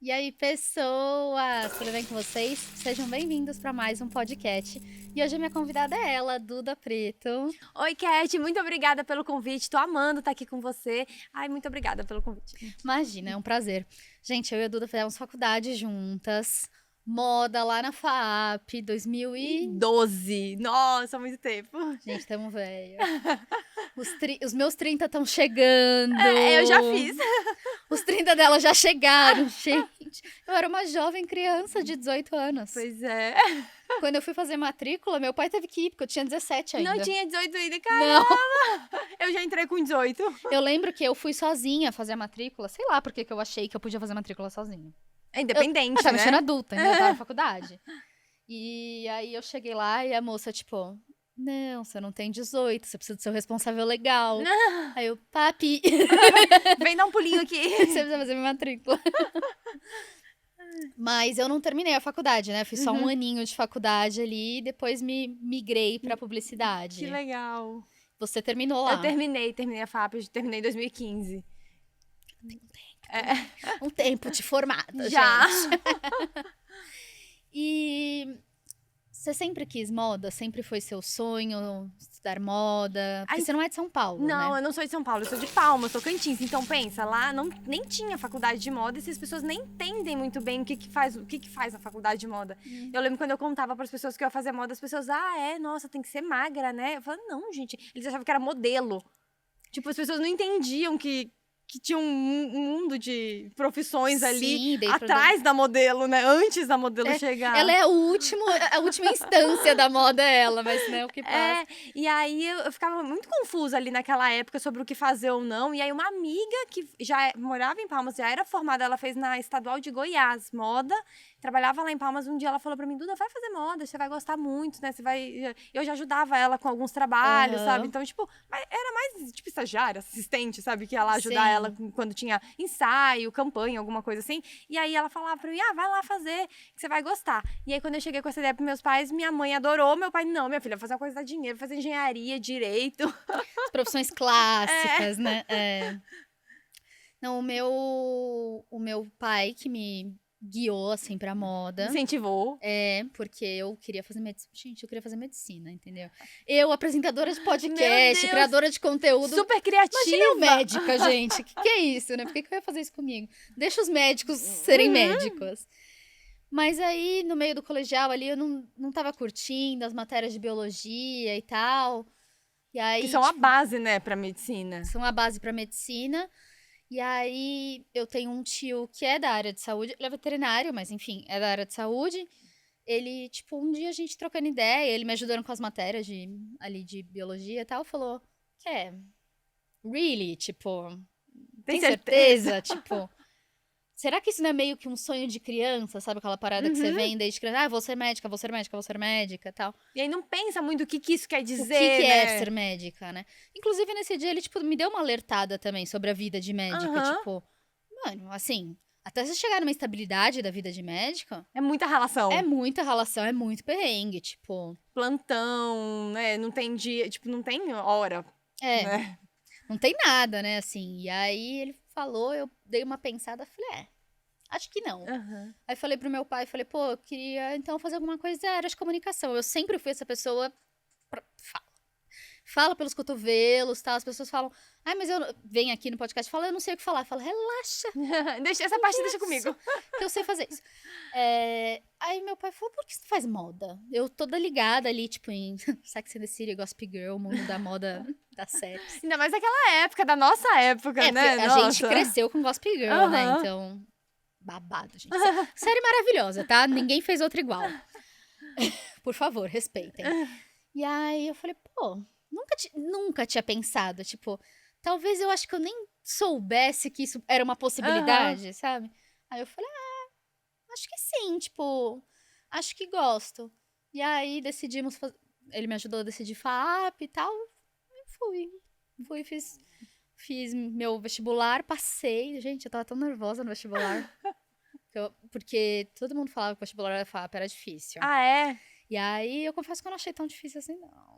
E aí, pessoas, tudo bem com vocês? Sejam bem-vindos para mais um podcast. E hoje a minha convidada é ela, Duda Preto. Oi, Cat, muito obrigada pelo convite. Tô amando estar aqui com você. Ai, muito obrigada pelo convite. Imagina, é um prazer. Gente, eu e a Duda fizemos faculdade juntas. Moda lá na FAAP, 2000 e... 12. Nossa, muito tempo. Gente, tamo velha. Os meus 30 estão chegando. Eu já fiz. Os 30 dela já chegaram, gente. Eu era uma jovem criança de 18 anos. Pois é. Quando eu fui fazer matrícula, meu pai teve que ir, porque eu tinha 17 ainda. Não tinha 18 ainda, caramba. Não. Eu já entrei com 18. Eu lembro que eu fui sozinha fazer a matrícula. Sei lá por que eu achei que eu podia fazer matrícula sozinha. É independente, Eu tava né? sendo adulta, ainda eu tava na faculdade. E aí eu cheguei lá e a moça, tipo... Não, você não tem 18, você precisa do seu responsável legal. Aí eu, papi, Vem dar um pulinho aqui. você precisa fazer minha matrícula. Mas eu não terminei a faculdade, né? Fiz só um aninho de faculdade ali e depois me migrei pra publicidade. Que legal. Você terminou lá. Eu terminei a FAP, eu terminei em 2015. Um tempo de formada, Já. gente. E você sempre quis moda? Sempre foi seu sonho estudar moda? Porque você não é de São Paulo, Não, né? eu não sou de São Paulo, eu sou de Palmas, Tocantins. Então pensa, lá nem tinha faculdade de moda e as pessoas nem entendem muito bem o que faz a faculdade de moda. Eu lembro quando eu contava para as pessoas que eu ia fazer moda, as pessoas, nossa, tem que ser magra, né? Eu falava, não, gente, eles achavam que era modelo. Tipo, as pessoas não entendiam que tinha um mundo de profissões ali atrás da modelo, né? Antes da modelo chegar. Ela é a última instância da moda, mas né, o que passa. E aí eu ficava muito confusa ali naquela época sobre o que fazer ou não. E aí uma amiga que já morava em Palmas, já era formada, ela fez na Estadual de Goiás, moda. Trabalhava lá em Palmas, um dia ela falou pra mim, Duda, vai fazer moda, você vai gostar muito, né? Eu já ajudava ela com alguns trabalhos, sabe? Então, tipo, era mais, tipo, estagiária, assistente, sabe? Que ia lá ajudar ela quando tinha ensaio, campanha, alguma coisa assim. E aí ela falava pra mim, vai lá fazer, que você vai gostar. E aí, quando eu cheguei com essa ideia pros meus pais, minha mãe adorou, meu pai, não, minha filha, vou fazer uma coisa que dá dinheiro, vou fazer engenharia, direito. As profissões clássicas, né? Não, o meu pai que me guiou, assim, pra moda. Incentivou. Porque eu queria fazer medicina. Gente, eu queria fazer medicina, entendeu? Eu, apresentadora de podcast, criadora de conteúdo. Super criativa. Imagina eu médica, gente. Que é isso, né? Por que eu ia fazer isso comigo? Deixa os médicos serem médicos. Mas aí, no meio do colegial ali, eu não tava curtindo as matérias de biologia e tal. E aí, que são a base, né, pra medicina. São a base pra medicina. E aí, eu tenho um tio que é da área de saúde, ele é veterinário, mas enfim, é da área de saúde. Ele, tipo, um dia a gente trocando ideia, ele me ajudando com as matérias ali de biologia e tal, falou, really? Tipo, tem certeza? Tipo, será que isso não é meio que um sonho de criança, sabe? Aquela parada que você vem desde criança, vou ser médica, vou ser médica, vou ser médica e tal. E aí não pensa muito o que isso quer dizer, O que né? é ser médica, né? Inclusive, nesse dia, ele, tipo, me deu uma alertada também sobre a vida de médica. Tipo, mano, assim, até você chegar numa estabilidade da vida de médica... É muita relação. É muita relação, é muito perrengue, tipo... Plantão, né? Não tem dia, tipo, não tem hora. Né? Não tem nada, né, assim. E aí, ele falou, eu dei uma pensada, falei, acho que não. Aí falei pro meu pai, falei, pô, eu queria então fazer alguma coisa da área de comunicação. Eu sempre fui essa pessoa... Fala pelos cotovelos, tá? As pessoas falam, mas eu venho aqui no podcast e falo, eu não sei o que falar. Eu falo, relaxa. Essa parte deixa comigo. Que eu sei fazer isso. Aí meu pai falou, por que você faz moda? Eu toda ligada ali, tipo, em Sex and the City, Gossip Girl, mundo da moda da série. Ainda mais naquela época, da nossa época, né? A gente cresceu com Gossip Girl, né? Então, babado, gente. Série maravilhosa, tá? Ninguém fez outra igual. Por favor, respeitem. E aí eu falei, pô... Nunca tinha pensado, tipo, talvez eu acho que eu nem soubesse que isso era uma possibilidade, sabe? Aí eu falei, acho que sim, tipo, acho que gosto. E aí decidimos, ele me ajudou a decidir FAAP e tal, e fui, fiz meu vestibular, passei, gente, eu tava tão nervosa no vestibular, porque todo mundo falava que o vestibular da FAAP era difícil. E aí eu confesso que eu não achei tão difícil assim, não.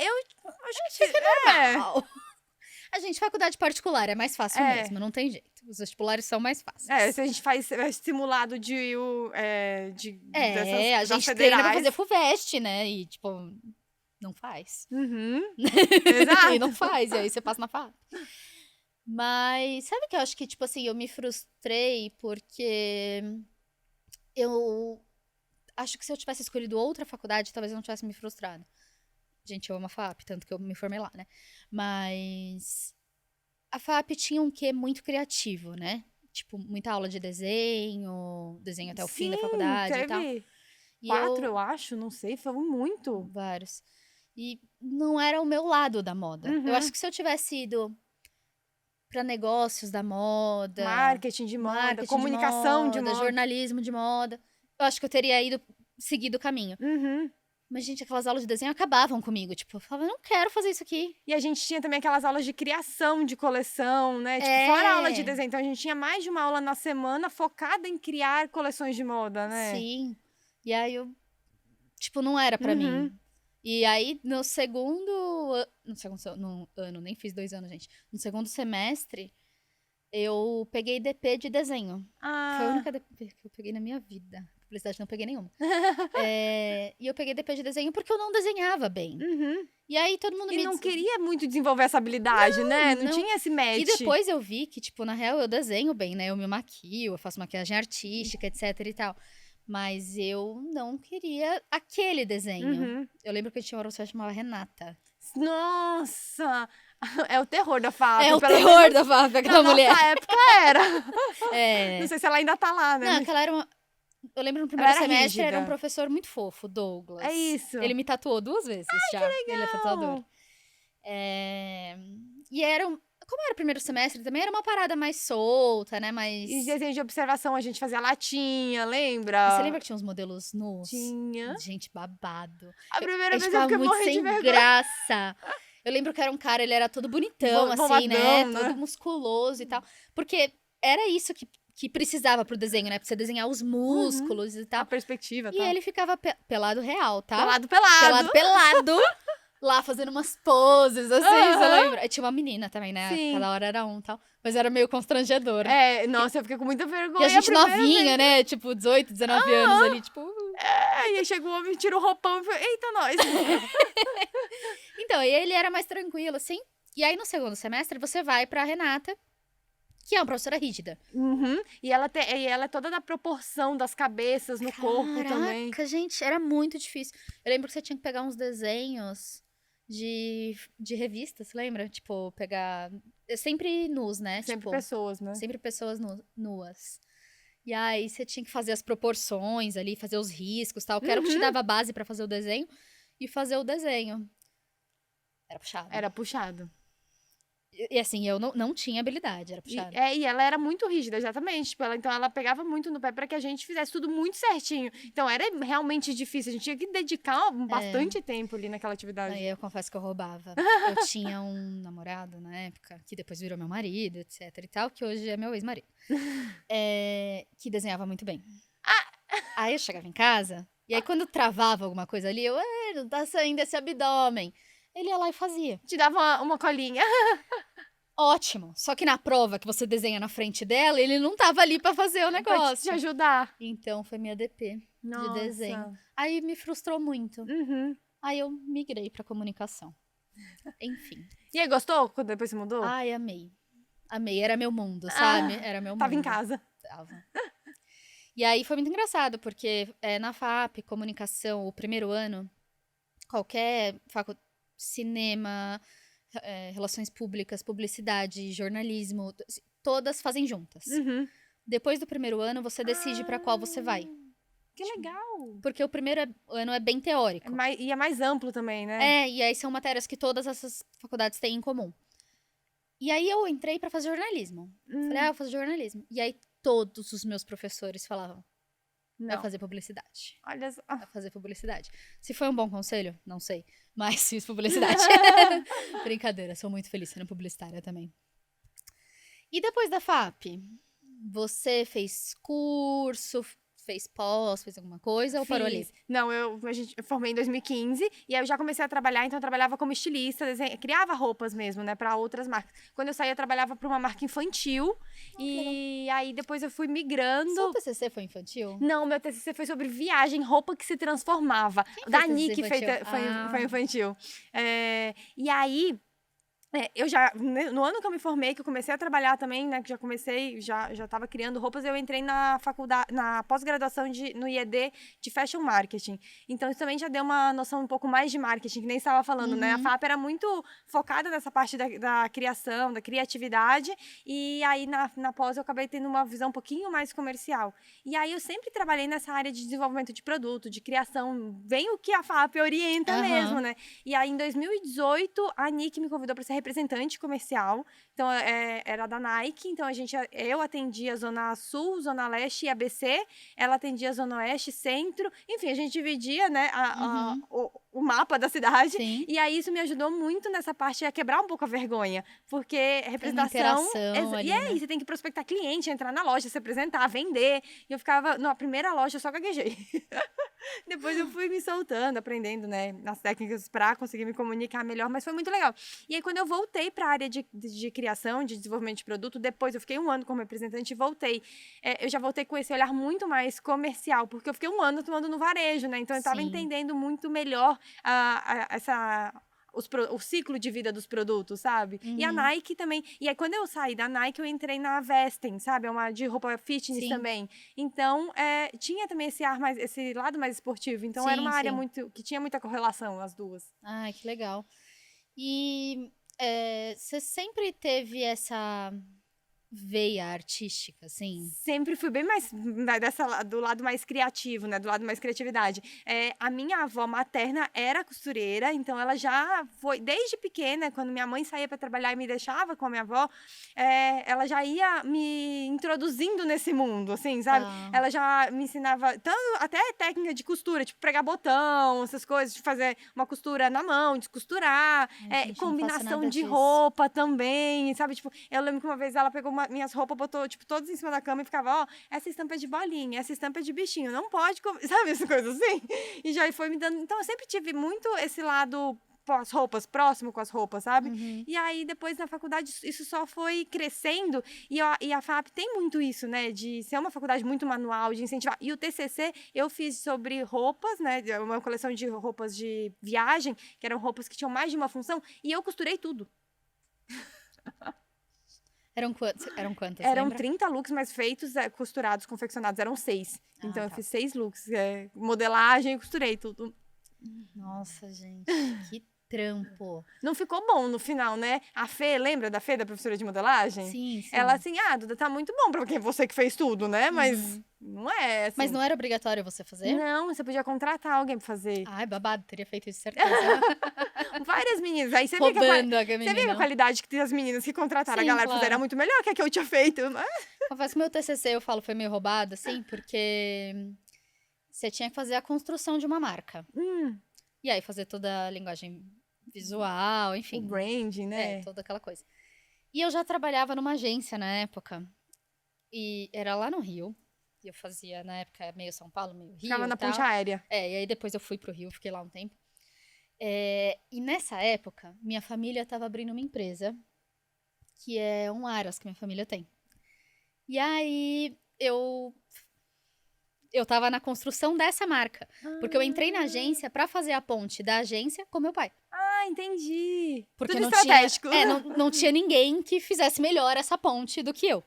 Eu acho que é normal. A gente, faculdade particular é mais fácil mesmo, não tem jeito. Os vestibulares são mais fáceis. Se a gente faz simulado a gente treina pra fazer FUVEST, né? E, tipo, não faz. Exato. E não faz, e aí você passa na FAP. Mas sabe que eu acho que, tipo assim, eu me frustrei porque eu acho que se eu tivesse escolhido outra faculdade, talvez eu não tivesse me frustrado. Gente, eu amo a FAP, tanto que eu me formei lá, né? Mas a FAP tinha um quê muito criativo, né? Tipo, muita aula de desenho até o fim da faculdade e tal. Teve 4, eu acho, não sei, foi muito. Vários. E não era o meu lado da moda. Eu acho que se eu tivesse ido pra negócios da moda, marketing de moda, comunicação de moda, jornalismo de moda, eu acho que eu teria seguido o caminho. Mas, gente, aquelas aulas de desenho acabavam comigo. Tipo, eu falava, eu não quero fazer isso aqui. E a gente tinha também aquelas aulas de criação de coleção, né? Tipo, fora a aula de desenho. Então, a gente tinha mais de uma aula na semana focada em criar coleções de moda, né? Sim. E aí, tipo, não era pra mim. E aí, no segundo ano, nem fiz 2 anos, gente. No segundo semestre, eu peguei DP de desenho. Foi a única DP que eu peguei na minha vida. Publicidade não peguei nenhuma. E eu peguei DP de desenho porque eu não desenhava bem. E aí todo mundo não queria muito desenvolver essa habilidade, né? Não tinha esse match. E depois eu vi que, tipo, na real eu desenho bem, né? Eu me maquio, eu faço maquiagem artística, etc e tal. Mas eu não queria aquele desenho. Eu lembro que eu tinha uma professora que chamava Renata. Nossa! É o terror da FAP. É o terror da FAP, aquela mulher. Na época era. Não sei se ela ainda tá lá, né? Não, aquela era uma... Eu lembro no primeiro semestre, rígida. era um professor muito fofo, Douglas. É isso. Ele me tatuou 2 vezes já. Que legal. Ele é tatuador. E como era o primeiro semestre, também era uma parada mais solta, né? E desenho de observação, a gente fazia latinha, lembra? Você lembra que tinha uns modelos nus? Tinha. Gente, babado. A primeira vez eu fiquei muito morrendo sem de vergonha. graça. Eu lembro que era um cara, ele era todo bonitão, assim, né? Todo musculoso e tal. Porque era isso que precisava pro desenho, né? Pra você desenhar os músculos e tal. A perspectiva, tá? E ele ficava pelado real, tá? Pelado. Lá fazendo umas poses, assim, você lembra? E tinha uma menina também, né? Sim. Cada hora era um e tal. Mas era meio constrangedor. Nossa, eu fiquei com muita vergonha. E a gente novinha, né? Tipo, 18, 19 anos ali, tipo... E aí chega o homem, tira o roupão e fala, eita, nós! Então, e ele era mais tranquilo, assim. E aí, no segundo semestre, você vai pra Renata, que é uma professora rígida. E ela é toda da proporção das cabeças no corpo também. Caraca, gente, era muito difícil. Eu lembro que você tinha que pegar uns desenhos de revistas, lembra? Tipo, pegar... Sempre nus, né? Sempre tipo, pessoas, né? Sempre pessoas nuas. E aí, você tinha que fazer as proporções ali, fazer os riscos e tal. Que era o que te dava base pra fazer o desenho. E fazer o desenho. Era puxado. E assim, eu não tinha habilidade, era puxado. E ela era muito rígida, exatamente. Tipo, então ela pegava muito no pé pra que a gente fizesse tudo muito certinho. Então era realmente difícil, a gente tinha que dedicar bastante tempo ali naquela atividade. Aí eu confesso que eu roubava. Eu tinha um namorado na época, que depois virou meu marido, etc e tal, que hoje é meu ex-marido. Que desenhava muito bem. Aí eu chegava em casa, e aí quando travava alguma coisa ali, não tá saindo esse abdômen. Ele ia lá e fazia. Te dava uma colinha. Ótimo. Só que na prova que você desenha na frente dela, ele não tava ali pra fazer o negócio. Pra te ajudar. Então, foi minha DP de desenho. Aí me frustrou muito. Aí eu migrei pra comunicação. Enfim. E aí, gostou quando depois você mudou? Ai, amei. Amei. Era meu mundo, sabe? Era meu mundo. Tava em casa. Tava. E aí foi muito engraçado, porque na FAP, comunicação, o primeiro ano, qualquer cinema, relações públicas, publicidade, jornalismo, todas fazem juntas. Depois do primeiro ano, você decide pra qual você vai. Que legal! Porque o primeiro ano é bem teórico. E é mais amplo também, né? E aí são matérias que todas essas faculdades têm em comum. E aí eu entrei pra fazer jornalismo. Falei, eu vou fazer jornalismo. E aí todos os meus professores falavam, vai fazer publicidade. Olha só. Vai fazer publicidade. Se foi um bom conselho, não sei. Mas fiz publicidade. Brincadeira, sou muito feliz sendo publicitária também. E depois da FAP? Você fez curso, fez pós, fez alguma coisa ou parou ali? Não, eu formei em 2015 e aí eu já comecei a trabalhar, então eu trabalhava como estilista, criava roupas mesmo, né, para outras marcas. Quando eu saía, eu trabalhava para uma marca infantil e aí depois eu fui migrando. Seu TCC foi infantil? Não, meu TCC foi sobre viagem, roupa que se transformava. Quem Da fez Nick TCC infantil? foi infantil. E aí, eu já, no ano que eu me formei, que eu comecei a trabalhar também, né, que já estava criando roupas, eu entrei na faculdade, na pós-graduação no IED de Fashion Marketing. Então, isso também já deu uma noção um pouco mais de marketing, que nem estava falando, né? A FAP era muito focada nessa parte da criação, da criatividade, e aí na pós eu acabei tendo uma visão um pouquinho mais comercial. E aí eu sempre trabalhei nessa área de desenvolvimento de produto, de criação, bem o que a FAP orienta mesmo, né? E aí, em 2018, a Nick me convidou para ser representante comercial, então era da Nike, então eu atendia a Zona Sul, Zona Leste e ABC, ela atendia a Zona Oeste, Centro, enfim, a gente dividia, né, o mapa da cidade. Sim. E aí isso me ajudou muito nessa parte a quebrar um pouco a vergonha, porque representação ali, e aí você tem que prospectar cliente, entrar na loja, se apresentar, vender, e eu ficava na primeira loja eu só gaguejei. Depois eu fui me soltando, aprendendo, né, as técnicas para conseguir me comunicar melhor, mas foi muito legal. E aí, quando eu voltei para a área de criação, de desenvolvimento de produto, depois eu fiquei um ano como representante e voltei. Eu já voltei com esse olhar muito mais comercial, porque eu fiquei um ano atuando no varejo, né? Então, eu estava entendendo muito melhor o ciclo de vida dos produtos, sabe? E a Nike também. E aí, quando eu saí da Nike, eu entrei na Vestem, sabe? É uma de roupa fitness também. Então, tinha também esse lado mais esportivo. Então, era uma área que tinha muita correlação, as duas. Ai, que legal. E você sempre teve essa veia artística, assim? Sempre fui bem mais do lado mais criativo, né? Do lado mais criatividade. A minha avó materna era costureira, então ela já foi, desde pequena, quando minha mãe saía para trabalhar e me deixava com a minha avó, ela já ia me introduzindo nesse mundo, assim, sabe? Ela já me ensinava até técnica de costura, tipo pregar botão, essas coisas, de fazer uma costura na mão, de costurar, combinação de roupa também, sabe? Tipo, eu lembro que uma vez ela pegou minhas roupas, botou, tipo, todas em cima da cama e ficava, essa estampa é de bolinha, essa estampa é de bichinho, não pode, sabe, essa coisa assim? E já foi me dando... Então, eu sempre tive muito esse lado as roupas, próximo com as roupas, sabe? E aí, depois, na faculdade, isso só foi crescendo, e a FAP tem muito isso, né, de ser uma faculdade muito manual, de incentivar. E o TCC, eu fiz sobre roupas, né, uma coleção de roupas de viagem, que eram roupas que tinham mais de uma função, e eu costurei tudo. Eram quantas? Eram lembra? 30 looks, mas feitos, costurados, confeccionados, eram 6. Então, eu fiz 6 looks, modelagem e costurei tudo. Nossa, gente, que trampo. Não ficou bom no final, né? A Fê, lembra da Fê, da professora de modelagem? Sim. Ela assim, Duda, tá muito bom pra você que fez tudo, né? Mas não é assim. Mas não era obrigatório você fazer? Não, você podia contratar alguém pra fazer. Ai, babado, teria feito isso, certeza. Várias meninas. Aí você roubando vê a qualidade que as meninas que contrataram. Sim, a galera era muito melhor que a que eu tinha feito. Confesso que meu TCC, eu falo, foi meio roubado, assim, porque você tinha que fazer a construção de uma marca. E aí, fazer toda a linguagem visual, enfim. O branding, né? Toda aquela coisa. E eu já trabalhava numa agência na época. E era lá no Rio. E eu fazia, na época, meio São Paulo, meio Rio. Ficava na ponte aérea. E aí depois eu fui pro Rio, fiquei lá um tempo. E nessa época, minha família estava abrindo uma empresa, que é um Aras, que minha família tem. E aí eu tava na construção dessa marca. Porque eu entrei na agência pra fazer a ponte da agência com meu pai. Entendi. Porque tudo estratégico. Não tinha ninguém que fizesse melhor essa ponte do que eu.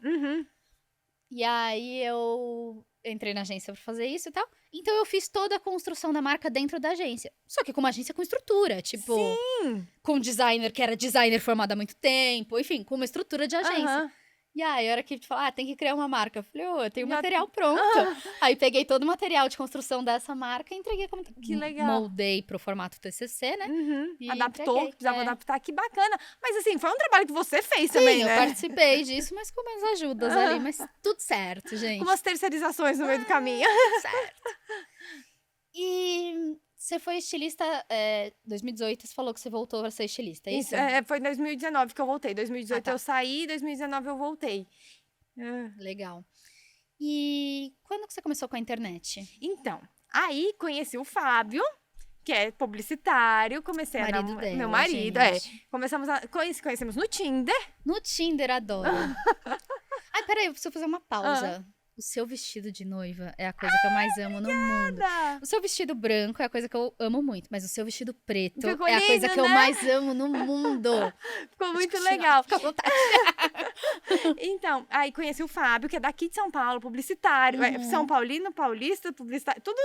E aí eu entrei na agência pra fazer isso e tal. Então eu fiz toda a construção da marca dentro da agência. Só que com uma agência com estrutura, tipo... Sim! Com um designer que era designer formado há muito tempo. Enfim, com uma estrutura de agência. E aí, a hora que fala, tem que criar uma marca. Eu falei, eu tenho material pronto. Aí peguei todo o material de construção dessa marca e entreguei como... Que legal. Moldei pro formato TCC, né? E adaptou, precisava adaptar, que bacana. Mas assim, foi um trabalho que você fez também, né? Eu participei disso, mas com umas ajudas ali. Mas tudo certo, gente. Com umas terceirizações no meio do caminho. Certo. E... Você foi estilista, 2018, você falou que você voltou a ser estilista, é isso? Foi em 2019 que eu voltei. 2018 eu saí, 2019 eu voltei. Legal. E quando que você começou com a internet? Então, aí conheci o Fábio, que é publicitário, comecei a Marido dela, meu marido, gente. conhecemos no Tinder. No Tinder, adoro. Ai, peraí, eu preciso fazer uma pausa. O seu vestido de noiva é a coisa que eu mais amo no mundo. O seu vestido branco é a coisa que eu amo muito, mas o seu vestido preto Ficou é a coisa lindo, que eu né? mais amo no mundo. Ficou muito legal. Fica à vontade. Então, aí conheci o Fábio, que é daqui de São Paulo, publicitário. É São Paulino, paulista, publicitário, tudo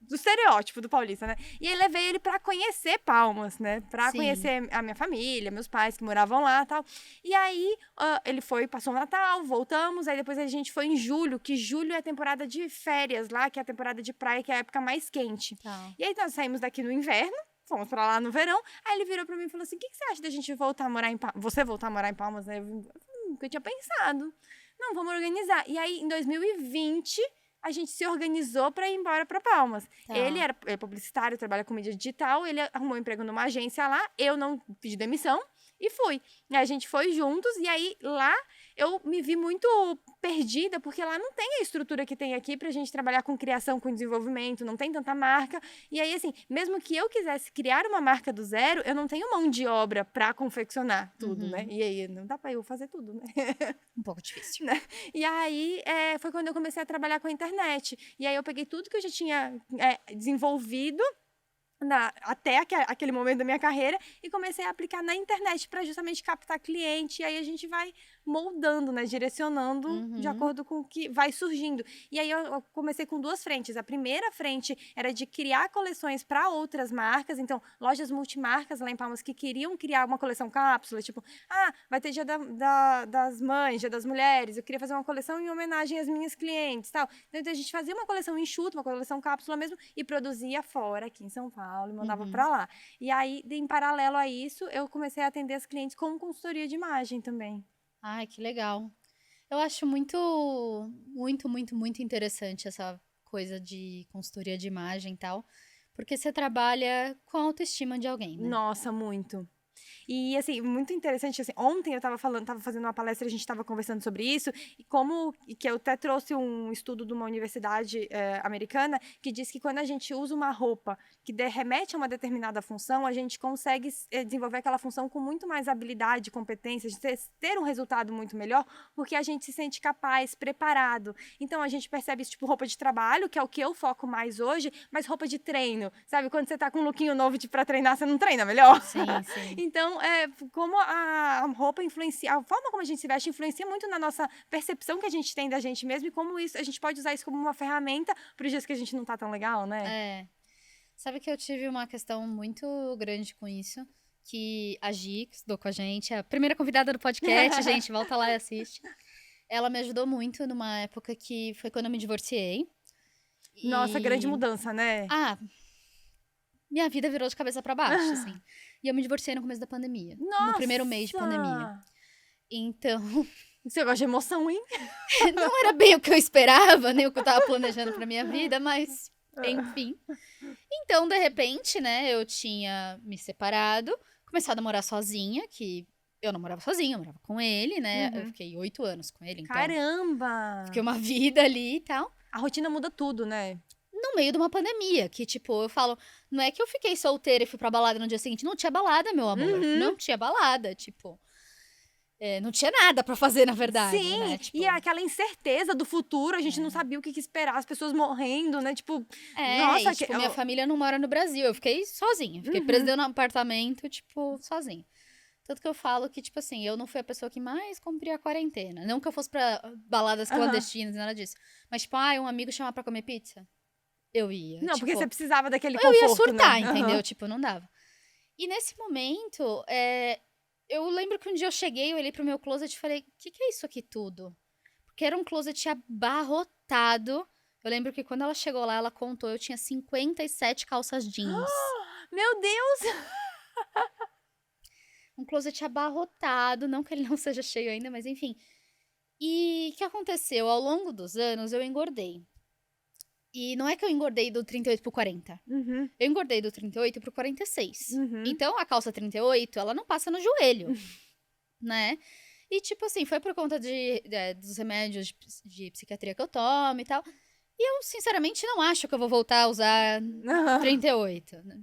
do estereótipo do paulista, né? E aí levei ele pra conhecer Palmas, né? Pra Sim. conhecer a minha família, meus pais que moravam lá e tal. E aí ele foi, passou o Natal, voltamos. Aí depois a gente foi em julho, que julho é a temporada de férias lá, que é a temporada de praia, que é a época mais quente. Tá. E aí nós saímos daqui no inverno. Fomos pra lá no verão. Aí ele virou pra mim e falou assim: o que você acha da gente voltar a morar em Palmas? Você voltar a morar em Palmas, né? Eu tinha pensado. Não, vamos organizar. E aí, em 2020, a gente se organizou pra ir embora pra Palmas. Tá. Ele é publicitário, trabalha com mídia digital. Ele arrumou um emprego numa agência lá. Eu não pedi demissão e fui. E a gente foi juntos. E aí, lá, eu me vi muito perdida, porque lá não tem a estrutura que tem aqui pra gente trabalhar com criação, com desenvolvimento, não tem tanta marca. E aí, assim, mesmo que eu quisesse criar uma marca do zero, eu não tenho mão de obra pra confeccionar tudo, né? E aí, não dá pra eu fazer tudo, né? Um pouco difícil. E aí, foi quando eu comecei a trabalhar com a internet. E aí, eu peguei tudo que eu já tinha desenvolvido até aquele momento da minha carreira e comecei a aplicar na internet para justamente captar cliente. E aí a gente vai moldando, né? Direcionando de acordo com o que vai surgindo. E aí eu comecei com duas frentes. A primeira frente era de criar coleções para outras marcas. Então, lojas multimarcas lá em Palmas que queriam criar uma coleção cápsula. Tipo, vai ter Dia das Mães, Dia das Mulheres. Eu queria fazer uma coleção em homenagem às minhas clientes, tal. Então, a gente fazia uma coleção enxuta, uma coleção cápsula mesmo e produzia fora, aqui em São Paulo. E mandava pra lá. E aí, em paralelo a isso, eu comecei a atender as clientes com consultoria de imagem também. Ai, que legal. Eu acho muito, muito, muito, muito interessante essa coisa de consultoria de imagem e tal. Porque você trabalha com a autoestima de alguém, né? Nossa, muito. E, assim, muito interessante, assim, ontem eu tava fazendo uma palestra, a gente tava conversando sobre isso, e que eu até trouxe um estudo de uma universidade americana, que diz que quando a gente usa uma roupa que remete a uma determinada função, a gente consegue desenvolver aquela função com muito mais habilidade, competência, ter um resultado muito melhor, porque a gente se sente capaz, preparado. Então, a gente percebe isso, tipo, roupa de trabalho, que é o que eu foco mais hoje, mas roupa de treino, sabe? Quando você tá com um lookinho novo pra treinar, você não treina melhor? Sim, sim. Então, como a roupa influencia, a forma como a gente se veste influencia muito na nossa percepção que a gente tem da gente mesmo e como a gente pode usar isso como uma ferramenta para os dias que a gente não tá tão legal, né? Sabe que eu tive uma questão muito grande com isso, que a Gi, que estudou com a gente, é a primeira convidada do podcast, gente, volta lá e assiste. Ela me ajudou muito numa época que foi quando eu me divorciei. Nossa, grande mudança, né? Minha vida virou de cabeça pra baixo, assim. E eu me divorciei no começo da pandemia. Nossa! No primeiro mês de pandemia. Então... Você gosta de emoção, hein? Não era bem o que eu esperava, nem o que eu tava planejando pra minha vida, mas... Enfim. Então, de repente, né, eu tinha me separado, começado a morar sozinha, que... Eu não morava sozinha, eu morava com ele, né? Eu fiquei 8 anos com ele, então... Caramba! Fiquei uma vida ali e tal. A rotina muda tudo, né? No meio de uma pandemia, que, tipo, eu falo... Não é que eu fiquei solteira e fui pra balada no dia seguinte. Não tinha balada, meu amor. Não tinha balada, tipo... não tinha nada pra fazer, na verdade. Sim, né? Tipo... e aquela incerteza do futuro, a gente não sabia o que esperar, as pessoas morrendo, né? Tipo, nossa... E, tipo, minha família não mora no Brasil. Eu fiquei sozinha. Fiquei presa no apartamento, tipo, sozinha. Tanto que eu falo que, tipo assim, eu não fui a pessoa que mais cumpria a quarentena. Não que eu fosse pra baladas clandestinas, nada disso. Mas, tipo, um amigo chamar pra comer pizza. Eu ia. Não, tipo, porque você precisava daquele conforto, eu ia surtar, né? entendeu? Tipo, não dava. E nesse momento, eu lembro que um dia eu cheguei, eu olhei pro meu closet e falei, o que é isso aqui tudo? Porque era um closet abarrotado. Eu lembro que quando ela chegou lá, ela contou, eu tinha 57 calças jeans. Meu Deus! Um closet abarrotado, não que ele não seja cheio ainda, mas enfim. E o que aconteceu? Ao longo dos anos, eu engordei. E não é que eu engordei do 38 pro 40. Eu engordei do 38 pro 46. Então, a calça 38, ela não passa no joelho, né? E, tipo assim, foi por conta dos remédios de psiquiatria que eu tomo e tal. E eu, sinceramente, não acho que eu vou voltar a usar 38. Né?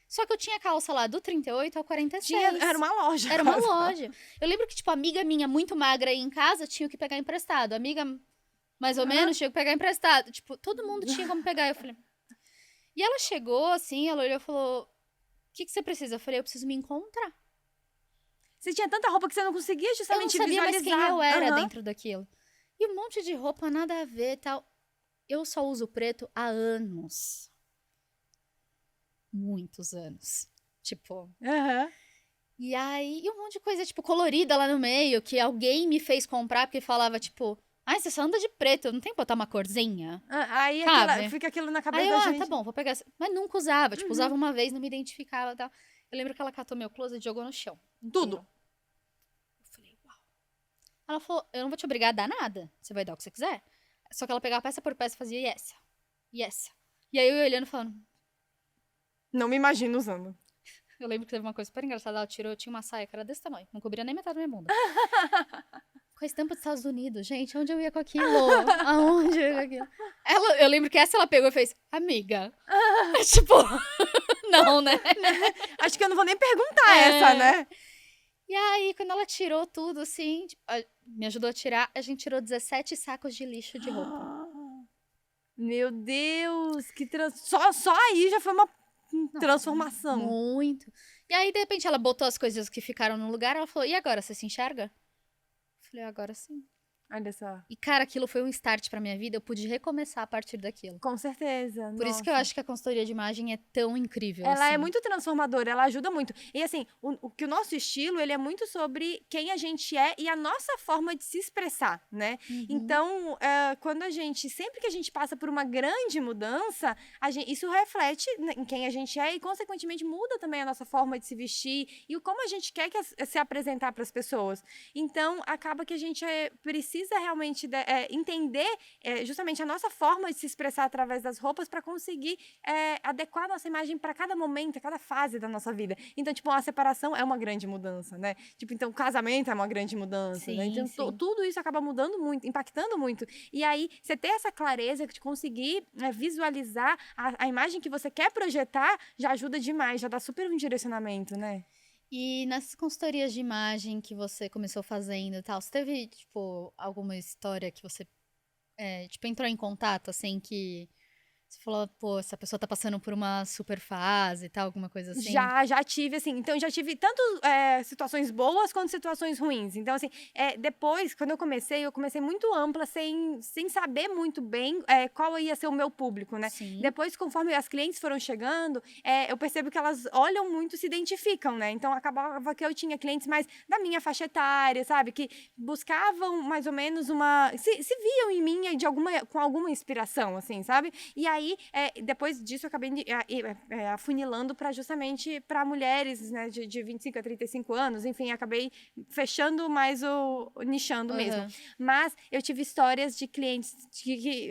Só que eu tinha calça lá do 38 ao 46. Era uma loja. Era uma loja. Eu lembro que, tipo, amiga minha muito magra aí em casa tinha que pegar emprestado. Amiga mais ou menos tinha que pegar emprestado. Tipo, todo mundo tinha como pegar. Eu falei... E ela chegou, assim, ela olhou e falou... O que você precisa? Eu falei, eu preciso me encontrar. Você tinha tanta roupa que você não conseguia justamente eu não sabia visualizar. mais quem eu era dentro daquilo. E um monte de roupa, nada a ver e tal. Eu só uso preto há anos. Muitos anos. Tipo... E aí, e um monte de coisa, tipo, colorida lá no meio, que alguém me fez comprar, porque falava, tipo... Ai, você só anda de preto, não tem que botar uma corzinha? Aí fica aquilo na cabeça Aí da eu, gente. tá bom, vou pegar essa. Mas nunca usava, tipo, usava uma vez, não me identificava e tal. Eu lembro que ela catou meu closet e jogou no chão. Tudo. Eu falei, uau. Ela falou, eu não vou te obrigar a dar nada, você vai dar o que você quiser. Só que ela pegava peça por peça e fazia, e essa, e essa. E aí eu olhando e falando... Não me imagino usando. Eu lembro que teve uma coisa super engraçada, ela tirou, eu tinha uma saia que era desse tamanho, não cobria nem metade da minha bunda. Com a estampa dos Estados Unidos, gente, onde eu ia com aquilo? Aonde eu ia com aquilo? Eu lembro que ela pegou e fez, amiga. Tipo, não, né? Acho que eu não vou nem perguntar essa, né? E aí, quando ela tirou tudo, assim, tipo, me ajudou a tirar, a gente tirou 17 sacos de lixo de roupa. Meu Deus, que só aí já foi uma transformação. Muito. E aí, de repente, ela botou as coisas que ficaram no lugar, ela falou, e agora, você se enxerga? Eu falei, agora sim. Olha só. E, cara, aquilo foi um start pra minha vida, eu pude recomeçar a partir daquilo. Com certeza. Por isso que eu acho que a consultoria de imagem é tão incrível. Ela assim. é muito transformadora, ela ajuda muito. E assim, que o nosso estilo, ele é muito sobre quem a gente é e a nossa forma de se expressar, né? Então, sempre que a gente passa por uma grande mudança, isso reflete em quem a gente é e, consequentemente, muda também a nossa forma de se vestir e como a gente quer se apresentar para as pessoas. Então, acaba que a gente precisa realmente entender justamente a nossa forma de se expressar através das roupas para conseguir adequar a nossa imagem para cada momento, cada fase da nossa vida. Então, tipo, a separação é uma grande mudança, né? Tipo, então, o casamento é uma grande mudança, sim, né? Então, tudo isso acaba mudando muito, impactando muito. E aí, você ter essa clareza de conseguir visualizar a imagem que você quer projetar já ajuda demais, já dá super um direcionamento, né? E nessas consultorias de imagem que você começou fazendo e tal, você teve, tipo, alguma história que você, tipo, entrou em contato, assim, que você falou, pô, essa pessoa tá passando por uma super fase e tal, alguma coisa assim? Já tive, assim. Então, já tive tanto situações boas quanto situações ruins. Então, assim, depois, quando eu comecei muito ampla, sem saber muito bem qual ia ser o meu público, né? Sim. Depois, conforme as clientes foram chegando, eu percebo que elas olham muito, se identificam, né? Então, acabava que eu tinha clientes mais da minha faixa etária, sabe? Que buscavam mais ou menos se viam em mim com alguma inspiração, assim, sabe? E aí, depois disso, eu acabei afunilando justamente para mulheres, né, de 25 a 35 anos. Enfim, acabei fechando mais nichando mesmo. Mas eu tive histórias de clientes que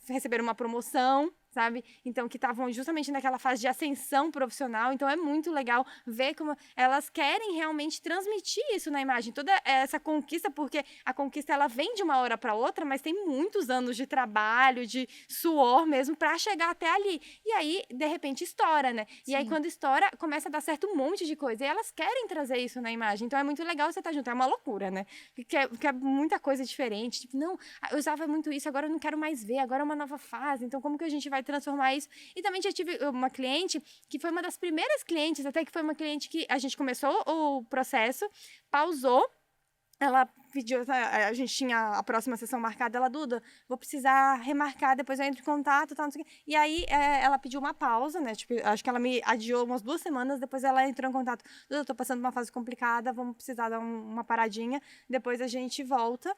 receberam uma promoção, sabe? Então, que estavam justamente naquela fase de ascensão profissional. Então, é muito legal ver como elas querem realmente transmitir isso na imagem. Toda essa conquista, porque a conquista, ela vem de uma hora para outra, mas tem muitos anos de trabalho, de suor mesmo, para chegar até ali. E aí, de repente, estoura, né? Sim. E aí, quando estoura, começa a dar certo um monte de coisa. E elas querem trazer isso na imagem. Então, é muito legal você estar junto. É uma loucura, né? Porque é muita coisa diferente. Tipo, não, eu usava muito isso, agora eu não quero mais ver, agora é uma nova fase. Então, como que a gente vai transformar isso? E também já tive uma cliente que foi uma das primeiras clientes, até que foi uma cliente que a gente começou o processo, pausou, ela pediu, a gente tinha a próxima sessão marcada, ela, Duda, vou precisar remarcar, depois eu entro em contato, tal, não sei o quê. E aí, ela pediu uma pausa, né, tipo, acho que ela me adiou umas 2 semanas, depois ela entrou em contato, Duda, eu tô passando uma fase complicada, vamos precisar dar uma paradinha, depois a gente volta,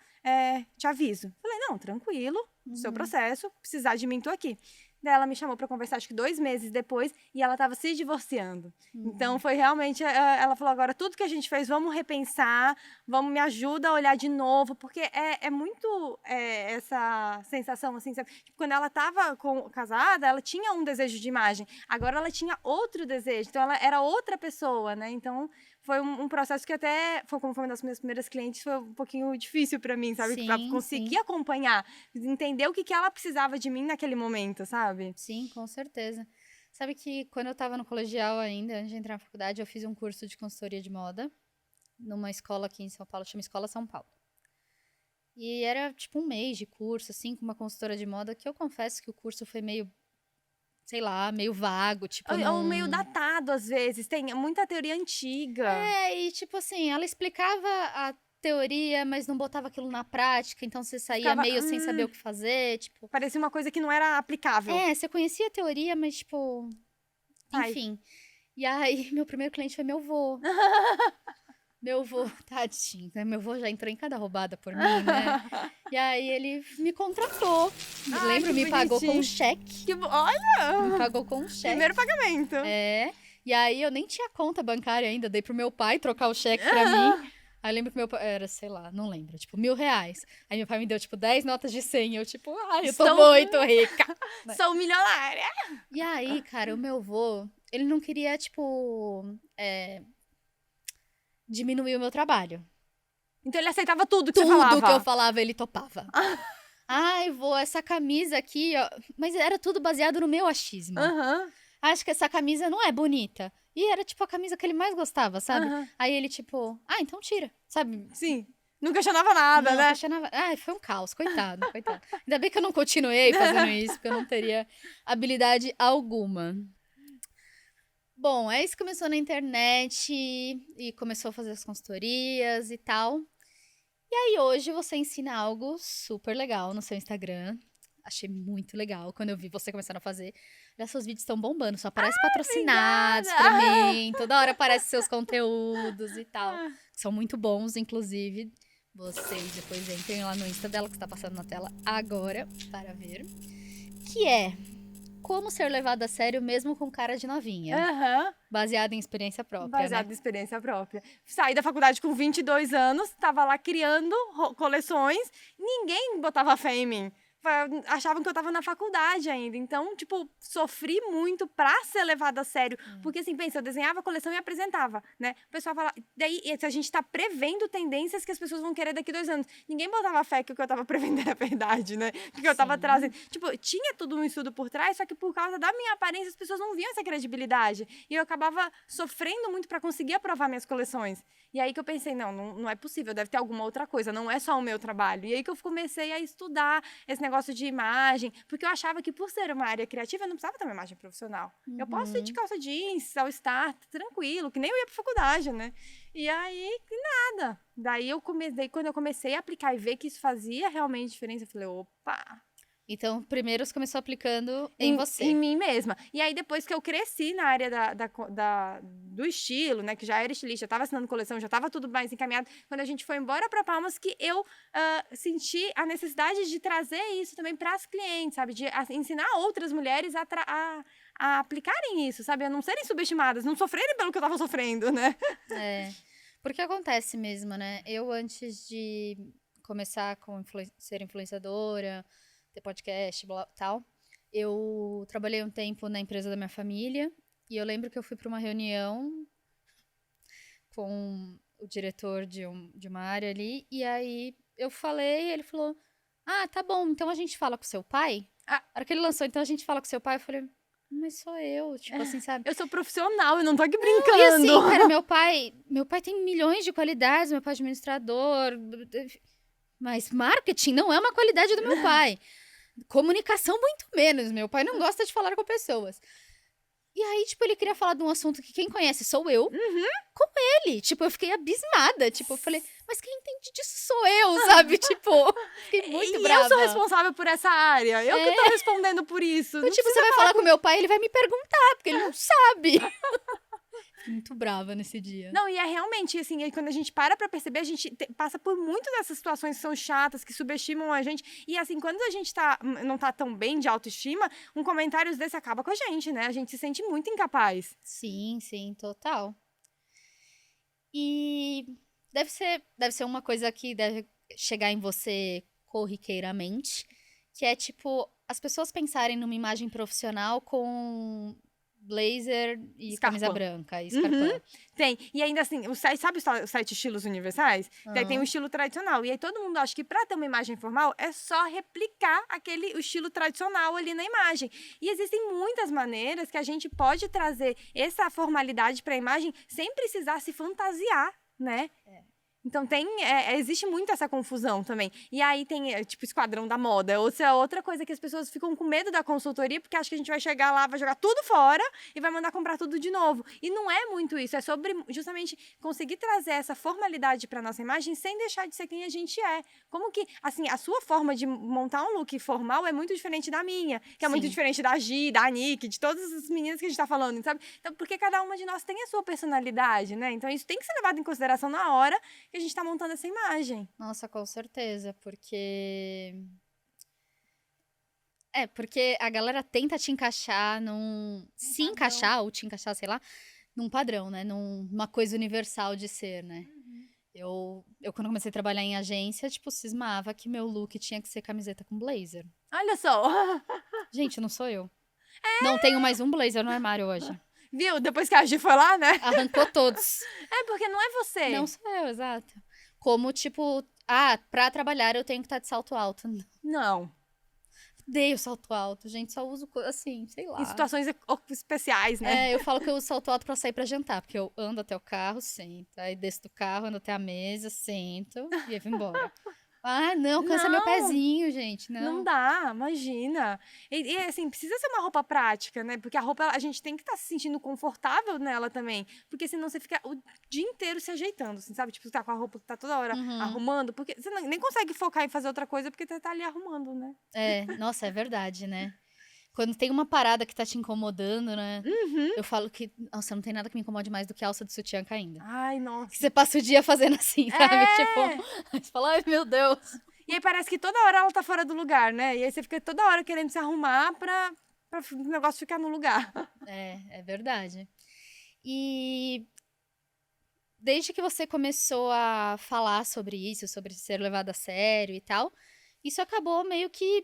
te aviso. Falei, não, tranquilo, seu processo, precisar de mim, tô aqui. Daí ela me chamou para conversar, acho que 2 meses depois, e ela estava se divorciando. Então, foi realmente... Ela falou, agora, tudo que a gente fez, vamos repensar, me ajuda a olhar de novo, porque é muito essa sensação, assim, sabe? Tipo, quando ela estava casada, ela tinha um desejo de imagem. Agora, ela tinha outro desejo. Então, ela era outra pessoa, né? Então, foi um processo que até, como foi uma das minhas primeiras clientes, foi um pouquinho difícil pra mim, sabe? Sim, Pra conseguir acompanhar, entender o que ela precisava de mim naquele momento, sabe? Sim, com certeza. Sabe que quando eu tava no colegial ainda, antes de entrar na faculdade, eu fiz um curso de consultoria de moda numa escola aqui em São Paulo, chama Escola São Paulo. E era tipo um mês de curso, assim, com uma consultora de moda, que eu confesso que o curso foi meio, sei lá, meio vago, tipo, Ou meio datado, às vezes. Tem muita teoria antiga. E tipo assim, ela explicava a teoria, mas não botava aquilo na prática, então você saía Ficava, meio sem saber o que fazer, tipo... Parecia uma coisa que não era aplicável. Você conhecia a teoria, mas tipo... Enfim. E aí, meu primeiro cliente foi meu vô. Meu vô, tadinho, né? Meu vô já entrou em cada roubada por mim, né? E aí ele me contratou. Me lembro, me pagou com um cheque. Olha! Me pagou com um cheque. Primeiro pagamento. E aí eu nem tinha conta bancária ainda, dei pro meu pai trocar o cheque pra mim. Aí lembro que meu pai, era, sei lá, não lembro, tipo, R$1.000. Aí meu pai me deu, tipo, 10 notas de 100. Eu, tipo, ai, eu tô muito rica. Sou milionária. E aí, cara, o meu vô, ele não queria, tipo, diminuir o meu trabalho. Então ele aceitava tudo que você falava? Tudo que eu falava, ele topava. Ai, vô, essa camisa aqui, ó... Mas era tudo baseado no meu achismo. Acho que essa camisa não é bonita. E era, tipo, a camisa que ele mais gostava, sabe? Aí ele, tipo, então tira, sabe? Sim. Não questionava nada, não né? Questionava... Ai, foi um caos, coitado. Ainda bem que eu não continuei fazendo isso, porque eu não teria habilidade alguma. Bom, isso começou na internet e começou a fazer as consultorias e tal. E aí hoje você ensina algo super legal no seu Instagram. Achei muito legal quando eu vi você começando a fazer. Olha, seus vídeos estão bombando, só aparece patrocinados pra mim. Toda hora aparecem seus conteúdos e tal. São muito bons, inclusive. Vocês depois entrem lá no Insta dela, que está passando na tela agora, para ver. Que é como ser levado a sério mesmo com cara de novinha. Baseado em experiência própria, Baseado em experiência própria. Saí da faculdade com 22 anos, tava lá criando coleções, ninguém botava fé em mim. Achavam que eu tava na faculdade ainda. Então, tipo, sofri muito pra ser levada a sério. Porque, assim, pensa, eu desenhava a coleção e apresentava, né? O pessoal fala... Daí, a gente tá prevendo tendências que as pessoas vão querer daqui 2 anos. Ninguém botava fé que o que eu tava prevendo era verdade, né? O que eu tava trazendo. Tipo, tinha tudo um estudo por trás, só que por causa da minha aparência, as pessoas não viam essa credibilidade. E eu acabava sofrendo muito pra conseguir aprovar minhas coleções. E aí que eu pensei, não é possível, deve ter alguma outra coisa, não é só o meu trabalho. E aí que eu comecei a estudar esse negócio de imagem, porque eu achava que por ser uma área criativa, eu não precisava ter uma imagem profissional. Eu posso ir de calça jeans, all star, tranquilo, que nem eu ia pra faculdade, né? E aí, nada. Daí quando eu comecei a aplicar e ver que isso fazia realmente diferença, eu falei, opa... Então, primeiro você começou aplicando em você. Em mim mesma. E aí, depois que eu cresci na área do estilo, né? Que já era estilista, já estava assinando coleção, já estava tudo mais encaminhado. Quando a gente foi embora para Palmas, que eu senti a necessidade de trazer isso também para as clientes, sabe? De ensinar outras mulheres a aplicarem isso, sabe? A não serem subestimadas, não sofrerem pelo que eu estava sofrendo, né? Porque acontece mesmo, né? Eu, antes de começar com ser influenciadora... ter podcast, tal. Eu trabalhei um tempo na empresa da minha família e eu lembro que eu fui para uma reunião com o diretor de uma área ali e aí eu falei, ele falou, tá bom, então a gente fala com seu pai? A hora que ele lançou, então a gente fala com seu pai, eu falei, mas sou eu, tipo assim, sabe? Eu sou profissional, eu não tô aqui brincando. E assim, cara, meu pai tem milhões de qualidades, meu pai é administrador, mas marketing não é uma qualidade do meu pai. Comunicação, muito menos. Meu pai não gosta de falar com pessoas. E aí, tipo, ele queria falar de um assunto que quem conhece sou eu, com ele. Tipo, eu fiquei abismada. Tipo, eu falei, mas quem entende disso sou eu, sabe? Tipo, fiquei muito brava. E eu sou responsável por essa área. Eu que tô respondendo por isso. Então, tipo, você vai falar com meu pai, ele vai me perguntar, porque ele não sabe. Fiquei muito brava nesse dia. Não, e é realmente, assim, quando a gente para pra perceber, a gente passa por muitas dessas situações que são chatas, que subestimam a gente. E, assim, quando a gente não tá tão bem de autoestima, um comentário desse acaba com a gente, né? A gente se sente muito incapaz. Sim, total. E deve ser uma coisa que deve chegar em você corriqueiramente, que é, tipo, as pessoas pensarem numa imagem profissional com blazer e Escarpão. camisa branca e escarpão. Tem. E ainda assim, sabe os 7 estilos universais? Daí tem o Aham. estilo tradicional. E aí todo mundo acha que pra ter uma imagem formal é só replicar o estilo tradicional ali na imagem. E existem muitas maneiras que a gente pode trazer essa formalidade pra imagem sem precisar se fantasiar, né? Então existe muito essa confusão também. E aí tem, tipo, esquadrão da moda. Outra coisa que as pessoas ficam com medo da consultoria, porque acham que a gente vai chegar lá, vai jogar tudo fora e vai mandar comprar tudo de novo. E não é muito isso. É sobre justamente conseguir trazer essa formalidade para nossa imagem sem deixar de ser quem a gente é. Como que, assim, a sua forma de montar um look formal é muito diferente da minha, que é muito Sim. diferente da Gi, da Nick, de todas as meninas que a gente tá falando, sabe? Então, porque cada uma de nós tem a sua personalidade, né? Então, isso tem que ser levado em consideração na hora que a gente tá montando essa imagem. Nossa, com certeza, porque... porque a galera tenta te encaixar se padrão. encaixar, ou te encaixar, sei lá, num padrão, né? Numa coisa universal de ser, né? Eu, quando comecei a trabalhar em agência, tipo, cismava que meu look tinha que ser camiseta com blazer. Olha só. Gente, não sou eu. Não tenho mais um blazer no armário hoje. Viu? Depois que a Gi foi lá, né? Arrancou todos. É porque não é você. Não sou eu, exato. Como, tipo, pra trabalhar eu tenho que estar de salto alto. Não. Odeio salto alto, gente. Só uso, assim, sei lá. Em situações especiais, né? Eu falo que eu uso salto alto pra sair pra jantar, porque eu ando até o carro, sento. Aí desço do carro, ando até a mesa, sento e aí vou embora. Ah, não, cansa meu Não. pezinho, gente. Não dá, imagina. E, assim, precisa ser uma roupa prática, né? Porque a roupa, a gente tem que estar se sentindo confortável nela também. Porque senão você fica o dia inteiro se ajeitando, assim, sabe? Tipo, você tá com a roupa que tá toda hora arrumando. Porque você nem consegue focar em fazer outra coisa porque você tá ali arrumando, né? Nossa, é verdade, né? Quando tem uma parada que tá te incomodando, né? Eu falo que, nossa, não tem nada que me incomode mais do que alça de sutiã caindo. Ai, nossa. Que você passa o dia fazendo assim, sabe? Tipo, aí você fala, ai, meu Deus. E aí parece que toda hora ela tá fora do lugar, né? E aí você fica toda hora querendo se arrumar pra o negócio ficar no lugar. É verdade. E desde que você começou a falar sobre isso, sobre ser levado a sério e tal, isso acabou meio que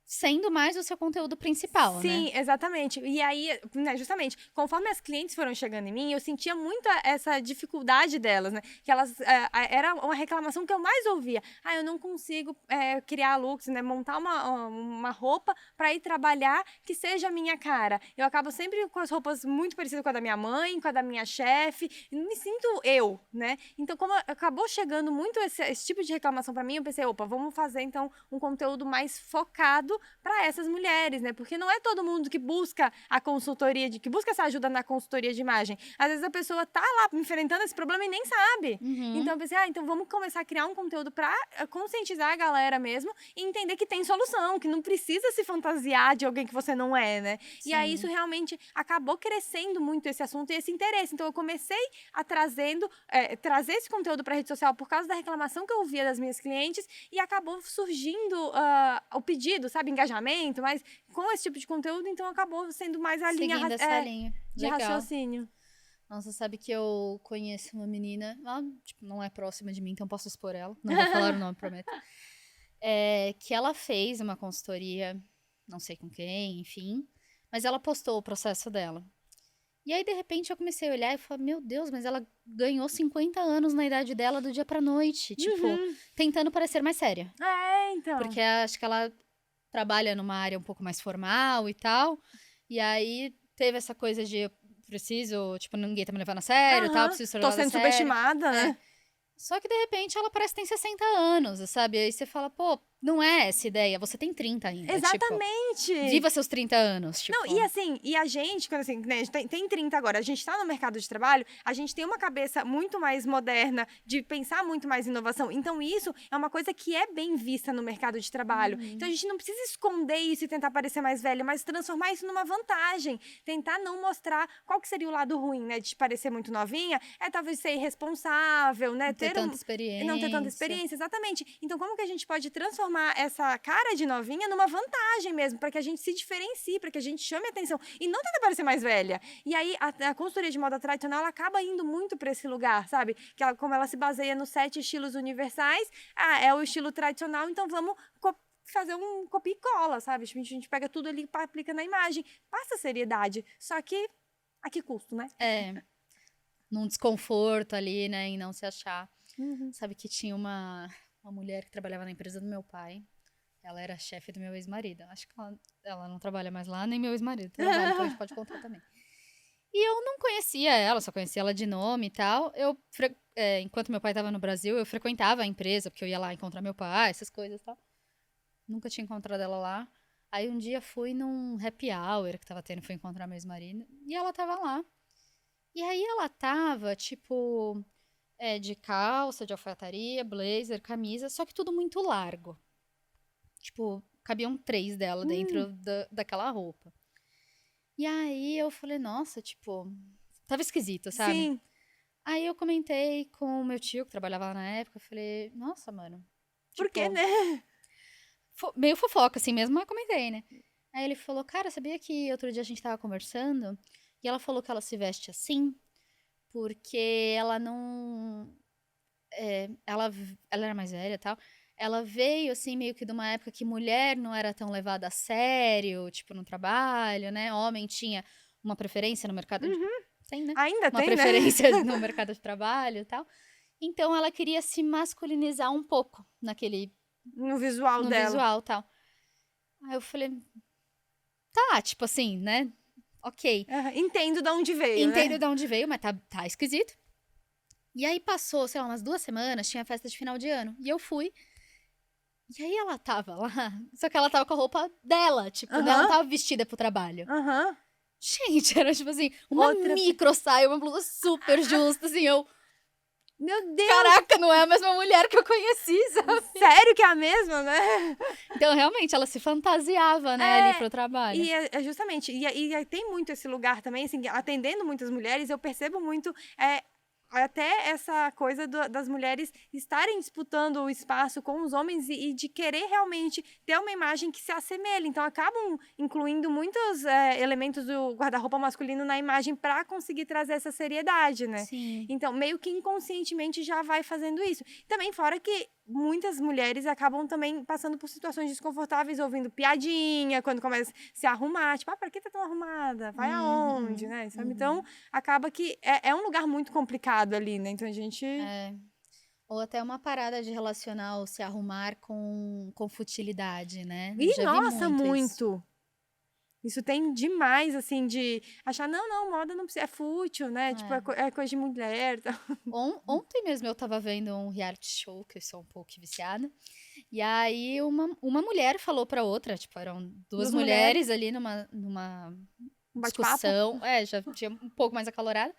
sendo mais o seu conteúdo principal, né? Sim, exatamente. E aí, né, justamente, conforme as clientes foram chegando em mim, eu sentia muito essa dificuldade delas, né? Que elas, era uma reclamação que eu mais ouvia. Ah, eu não consigo criar looks, né? Montar uma roupa pra ir trabalhar que seja a minha cara. Eu acabo sempre com as roupas muito parecidas com a da minha mãe, com a da minha chefe. Não me sinto eu, né? Então, como acabou chegando muito esse tipo de reclamação pra mim, eu pensei, opa, vamos fazer, então, um conteúdo mais focado para essas mulheres, né? Porque não é todo mundo que busca a consultoria, que busca essa ajuda na consultoria de imagem. Às vezes a pessoa tá lá enfrentando esse problema e nem sabe. Então eu pensei, então vamos começar a criar um conteúdo para conscientizar a galera mesmo e entender que tem solução, que não precisa se fantasiar de alguém que você não é, né? Sim. E aí isso realmente acabou crescendo muito esse assunto e esse interesse. Então eu comecei a trazer esse conteúdo para rede social por causa da reclamação que eu ouvia das minhas clientes e acabou surgindo o pedido, sabe, engajamento, mas com esse tipo de conteúdo, então acabou sendo mais a linha de raciocínio. Nossa, sabe que eu conheço uma menina, ela tipo, não é próxima de mim, então posso expor ela, não vou falar o nome, prometo. Que ela fez uma consultoria, não sei com quem, enfim, mas ela postou o processo dela. E aí, de repente, eu comecei a olhar e falei, meu Deus, mas ela ganhou 50 anos na idade dela do dia pra noite, tipo, tentando parecer mais séria. Então. Porque acho que ela trabalha numa área um pouco mais formal e tal. E aí teve essa coisa de eu preciso, tipo, ninguém tá me levando a sério e tal, preciso ser levada a sério. Tô sendo subestimada, né? Só que de repente ela parece que tem 60 anos, sabe? Aí você fala, pô, não é essa ideia, você tem 30 ainda. Exatamente. Tipo, viva seus 30 anos, tipo. Não, e assim, e a gente, quando assim, né, a gente tem 30 agora, a gente tá no mercado de trabalho, a gente tem uma cabeça muito mais moderna, de pensar muito mais em inovação. Então, isso é uma coisa que é bem vista no mercado de trabalho. Então, a gente não precisa esconder isso e tentar parecer mais velho, mas transformar isso numa vantagem. Tentar não mostrar qual que seria o lado ruim, né, de parecer muito novinha, talvez ser irresponsável, né? Não ter tanta experiência. Não ter tanta experiência, exatamente. Então, como que a gente pode transformar essa cara de novinha numa vantagem mesmo, para que a gente se diferencie, para que a gente chame atenção e não tentar parecer mais velha. E aí, a consultoria de moda tradicional, ela acaba indo muito para esse lugar, sabe? Como ela se baseia nos 7 estilos universais, é o estilo tradicional, então vamos fazer um copia e cola, sabe? A gente pega tudo ali e aplica na imagem. Passa seriedade. Só que a que custo, né? Num desconforto ali, né, em não se achar. Uhum. Sabe que tinha uma mulher que trabalhava na empresa do meu pai. Ela era chefe do meu ex-marido. Acho que ela não trabalha mais lá, nem meu ex-marido trabalha, então a gente pode contar também. E eu não conhecia ela, só conhecia ela de nome e tal. Enquanto meu pai estava no Brasil, eu frequentava a empresa, porque eu ia lá encontrar meu pai, essas coisas e tal. Nunca tinha encontrado ela lá. Aí um dia fui num happy hour que tava tendo, fui encontrar meu ex-marido, e ela tava lá. E aí ela tava, tipo, de calça, de alfaiataria, blazer, camisa, só que tudo muito largo. Tipo, cabiam 3 dela dentro daquela roupa. E aí eu falei, nossa, tipo, tava esquisito, sabe? Sim. Aí eu comentei com o meu tio, que trabalhava lá na época, eu falei, nossa, mano. Por Tipo, quê, né? meio fofoca assim mesmo, mas comentei, né? Aí ele falou, cara, sabia que outro dia a gente tava conversando e ela falou que ela se veste assim porque ela não... ela era mais velha e tal. Ela veio, assim, meio que de uma época que mulher não era tão levada a sério, tipo, no trabalho, né? Homem tinha uma preferência no mercado de... Tem, né? Ainda Uma tem, né? preferência no mercado de trabalho e tal. Então, ela queria se masculinizar um pouco No visual no dela. visual e tal. Aí eu falei, tá, tipo assim, né? Ok. Entendo de onde veio, Entendo né? de onde veio, mas tá esquisito. E aí passou, sei lá, umas 2 semanas, tinha festa de final de ano. E eu fui. E aí ela tava lá, só que ela tava com a roupa dela, tipo, né? Ela não tava vestida pro trabalho. Aham. Gente, era tipo assim, uma Outra- micro saia, uma blusa super justa, assim, eu... Meu Deus, Caraca, não é a mesma mulher que eu conheci, sabe? sério que é a mesma, né? Então, realmente, ela se fantasiava, né, ali pro trabalho. E justamente, tem muito esse lugar também, assim, atendendo muitas mulheres, eu percebo muito até essa coisa das mulheres estarem disputando o espaço com os homens e de querer realmente ter uma imagem que se assemelhe. Então, acabam incluindo muitos elementos do guarda-roupa masculino na imagem para conseguir trazer essa seriedade, né? Sim. Então, meio que inconscientemente já vai fazendo isso. Também fora que muitas mulheres acabam também passando por situações desconfortáveis, ouvindo piadinha, quando começa a se arrumar. Tipo, pra que tá tão arrumada? Vai aonde, né? Sabe? Então, acaba que é um lugar muito complicado ali, né? Então, a gente... Ou até uma parada de relacionar o se arrumar com futilidade, né? Ih, Já vi nossa, muito. muito! Isso tem demais, assim, de achar, não, moda não precisa, é fútil, né? Tipo, é coisa de mulher. Tá? Ontem mesmo eu tava vendo um reality show, que eu sou um pouco viciada. E aí uma mulher falou pra outra, tipo, eram duas mulheres ali numa Um discussão. Já tinha um pouco mais acalorada.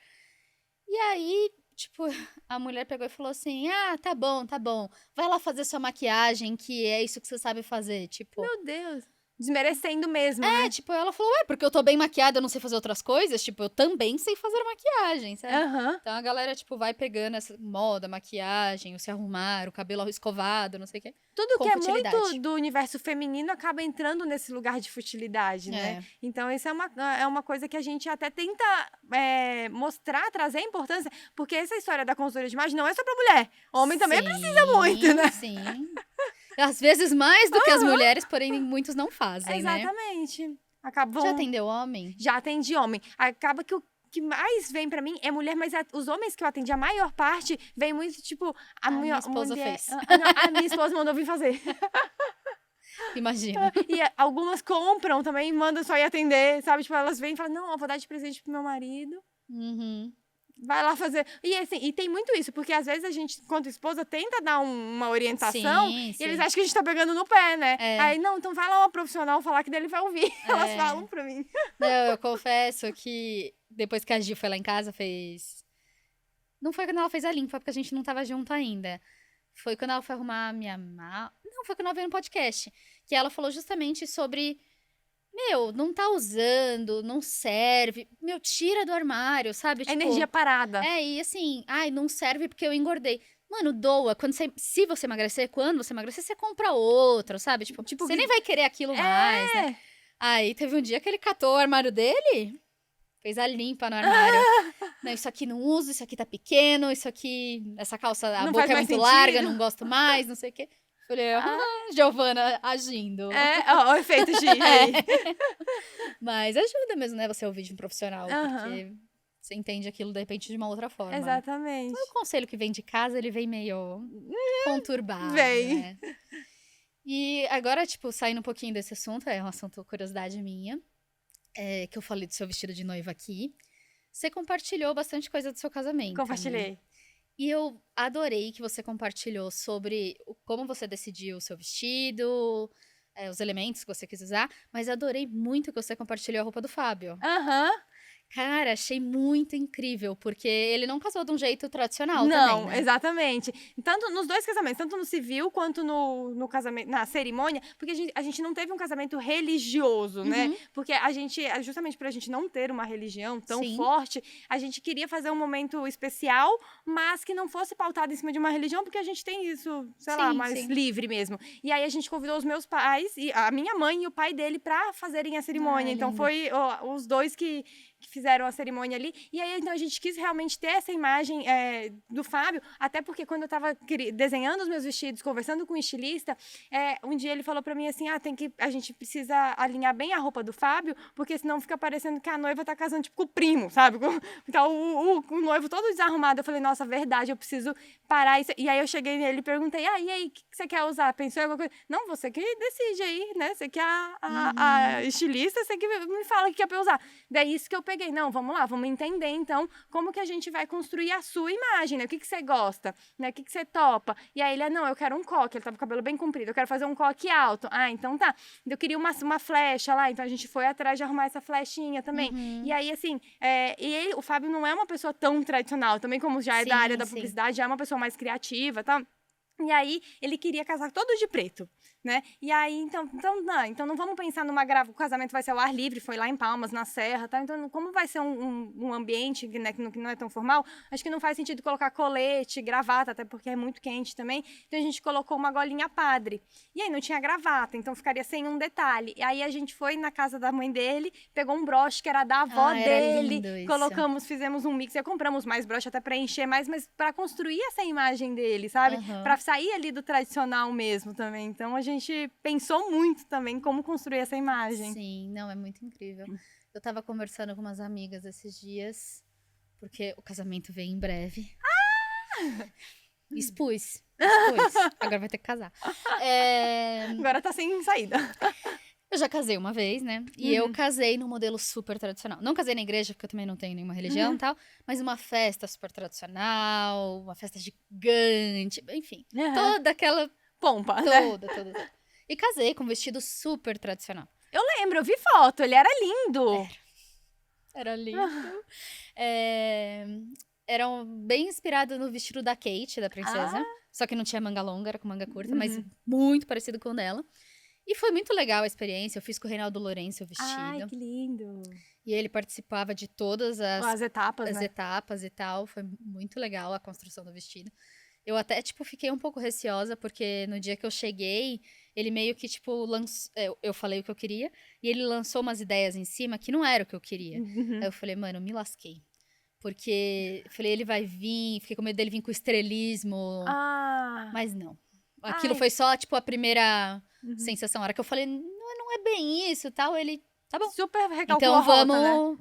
E aí, tipo, a mulher pegou e falou assim: ah, tá bom. Vai lá fazer sua maquiagem, que é isso que você sabe fazer. Tipo. Meu Deus! Desmerecendo mesmo, né? Tipo, ela falou, porque eu tô bem maquiada, eu não sei fazer outras coisas. Tipo, eu também sei fazer maquiagem, sabe? Então a galera, tipo, vai pegando essa moda, maquiagem, o se arrumar, o cabelo escovado, não sei o quê. Tudo com que é futilidade. muito do universo feminino acaba entrando nesse lugar de futilidade, né? Então, isso é uma coisa que a gente até tenta mostrar, trazer importância, porque essa história da consultoria de imagem não é só pra mulher. Homem também precisa muito, né? Sim. Às vezes mais do que as mulheres, porém muitos não fazem, Exatamente. né? Acabam... Já atendeu homem? Já atendi homem. Acaba que o que mais vem pra mim é mulher, mas os homens que eu atendi, a maior parte, vem muito, tipo... A minha esposa mulher... fez. Não, a minha esposa mandou vir fazer. Imagina. E algumas compram também, mandam só ir atender, sabe? Tipo, elas vêm e falam, não, eu vou dar de presente pro meu marido. Vai lá fazer. E assim, e tem muito isso, porque às vezes a gente, enquanto esposa, tenta dar uma orientação e eles acham que a gente tá pegando no pé, né? Aí, não, então vai lá uma profissional falar que dele vai ouvir. Elas falam pra mim. Não, eu confesso que depois que a Gil foi lá em casa, fez... Não foi quando ela fez a limpa, foi porque a gente não tava junto ainda. Foi quando ela foi arrumar a minha mala. Não, foi quando ela veio no podcast. Que ela falou justamente sobre... não tá usando, não serve. Tira do armário, sabe? Tipo, Energia parada. E assim, não serve porque eu engordei. Mano, doa. Se você emagrecer, quando você emagrecer, você compra outro, sabe? Tipo você nem vai querer aquilo mais, né? Aí teve um dia que ele catou o armário dele, fez a limpa no armário. Não, isso aqui não uso, isso aqui tá pequeno, isso aqui, essa calça, a Não boca faz é mais muito sentido. larga, não gosto mais, não sei o quê. Falei, Giovana agindo. O efeito Ghibli aí. Mas ajuda mesmo, né, você ouvir de um profissional, porque você entende aquilo, de repente, de uma outra forma. Exatamente. Então, o conselho que vem de casa, ele vem meio conturbado, Vem. né? E agora, tipo, saindo um pouquinho desse assunto, é um assunto curiosidade minha, que eu falei do seu vestido de noiva aqui. Você compartilhou bastante coisa do seu casamento. Compartilhei. Né? E eu adorei que você compartilhou sobre como você decidiu o seu vestido, os elementos que você quis usar, mas adorei muito que você compartilhou a roupa do Fábio. Cara, achei muito incrível, porque ele não casou de um jeito tradicional também, né? Exatamente. Tanto nos dois casamentos, tanto no civil quanto no casamento, na cerimônia, porque a gente não teve um casamento religioso, né? Porque justamente pra gente não ter uma religião tão forte, a gente queria fazer um momento especial, mas que não fosse pautado em cima de uma religião, porque a gente tem isso, sei lá, mais livre mesmo. E aí a gente convidou os meus pais, a minha mãe e o pai dele pra fazerem a cerimônia. Então foi os dois que fizeram a cerimônia ali, e aí então a gente quis realmente ter essa imagem do Fábio, até porque quando eu tava desenhando os meus vestidos, conversando com o estilista, um dia ele falou pra mim assim, a gente precisa alinhar bem a roupa do Fábio, porque senão fica parecendo que a noiva tá casando tipo com o primo, sabe? Então o noivo todo desarrumado, eu falei, nossa, verdade, eu preciso parar isso. E aí eu cheguei nele e perguntei, e aí, o que você quer usar? Pensou em alguma coisa? Não, você que decide aí, né? Você que é a estilista, você que me fala o que é pra eu usar. Daí isso que eu peguei, não, vamos lá, vamos entender, então, como que a gente vai construir a sua imagem, né? O que você gosta, né? O que você topa? E aí ele, não, eu quero um coque, ele tava com o cabelo bem comprido, eu quero fazer um coque alto. Então tá. Eu queria uma flecha lá, então a gente foi atrás de arrumar essa flechinha também. E aí, assim, o Fábio não é uma pessoa tão tradicional, também como já é da área da publicidade, já é uma pessoa mais criativa e tal. E aí, ele queria casar todo de preto, né? E aí, então não vamos pensar o casamento vai ser ao ar livre, foi lá em Palmas, na Serra, tá? Então, como vai ser um ambiente que não é tão formal, acho que não faz sentido colocar colete, gravata, até porque é muito quente também. Então, a gente colocou uma golinha padre. E aí, não tinha gravata, então ficaria sem um detalhe. E aí, a gente foi na casa da mãe dele, pegou um broche que era da avó dele, fizemos um mix, e compramos mais broche até pra encher mais, mas pra construir essa imagem dele, sabe? Pra sair ali do tradicional mesmo também. Então, a gente pensou muito também como construir essa imagem. Sim, não, é muito incrível. Eu tava conversando com umas amigas esses dias, porque o casamento vem em breve. Expus. Agora vai ter que casar. Agora tá sem saída. Eu já casei uma vez, né? E eu casei num modelo super tradicional. Não casei na igreja, porque eu também não tenho nenhuma religião e tal. Mas uma festa super tradicional, uma festa gigante, enfim. Toda aquela pompa, toda. E casei com um vestido super tradicional. Eu lembro, eu vi foto, ele era lindo. Era lindo. Era bem inspirado no vestido da Kate, da princesa. Só que não tinha manga longa, era com manga curta, mas muito parecido com o dela. E foi muito legal a experiência. Eu fiz com o Reinaldo Lourenço o vestido. Ai, que lindo. E ele participava de todas as etapas, né? etapas e tal. Foi muito legal a construção do vestido. Eu até, fiquei um pouco receosa, porque no dia que eu cheguei, ele meio que, eu falei o que eu queria, e ele lançou umas ideias em cima que não era o que eu queria. Aí eu falei, mano, me lasquei. Porque, ele vai vir, fiquei com medo dele vir com estrelismo. Mas não. Aquilo foi só, a primeira sensação. A hora que eu falei, não é bem isso e tal, ele, tá bom. Super recalculou então a rota,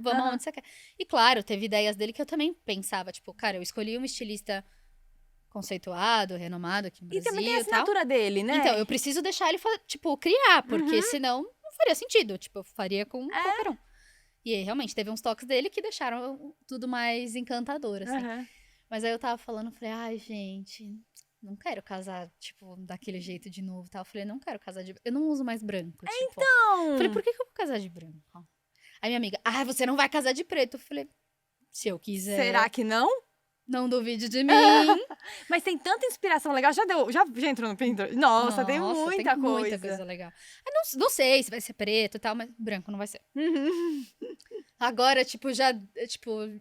vamos onde você quer. E claro, teve ideias dele que eu também pensava, cara, eu escolhi um estilista conceituado, renomado aqui no Brasil. E também tem a assinatura dele, né? Então, eu preciso deixar ele, criar, porque senão não faria sentido. Eu faria com qualquer um. E aí, realmente, teve uns toques dele que deixaram tudo mais encantador, assim. Mas aí eu tava falando, falei, ai, gente, não quero casar, daquele jeito de novo, tal. Eu falei, não quero casar de... Eu não uso mais branco, Então! Falei, por que eu vou casar de branco? Aí minha amiga, você não vai casar de preto. Eu falei, se eu quiser... Será que não? Não duvide de mim. Mas tem tanta inspiração legal. Já entrou no Pinterest? Nossa, tem muita coisa legal. Eu não sei se vai ser preto e tal, mas branco não vai ser. Agora,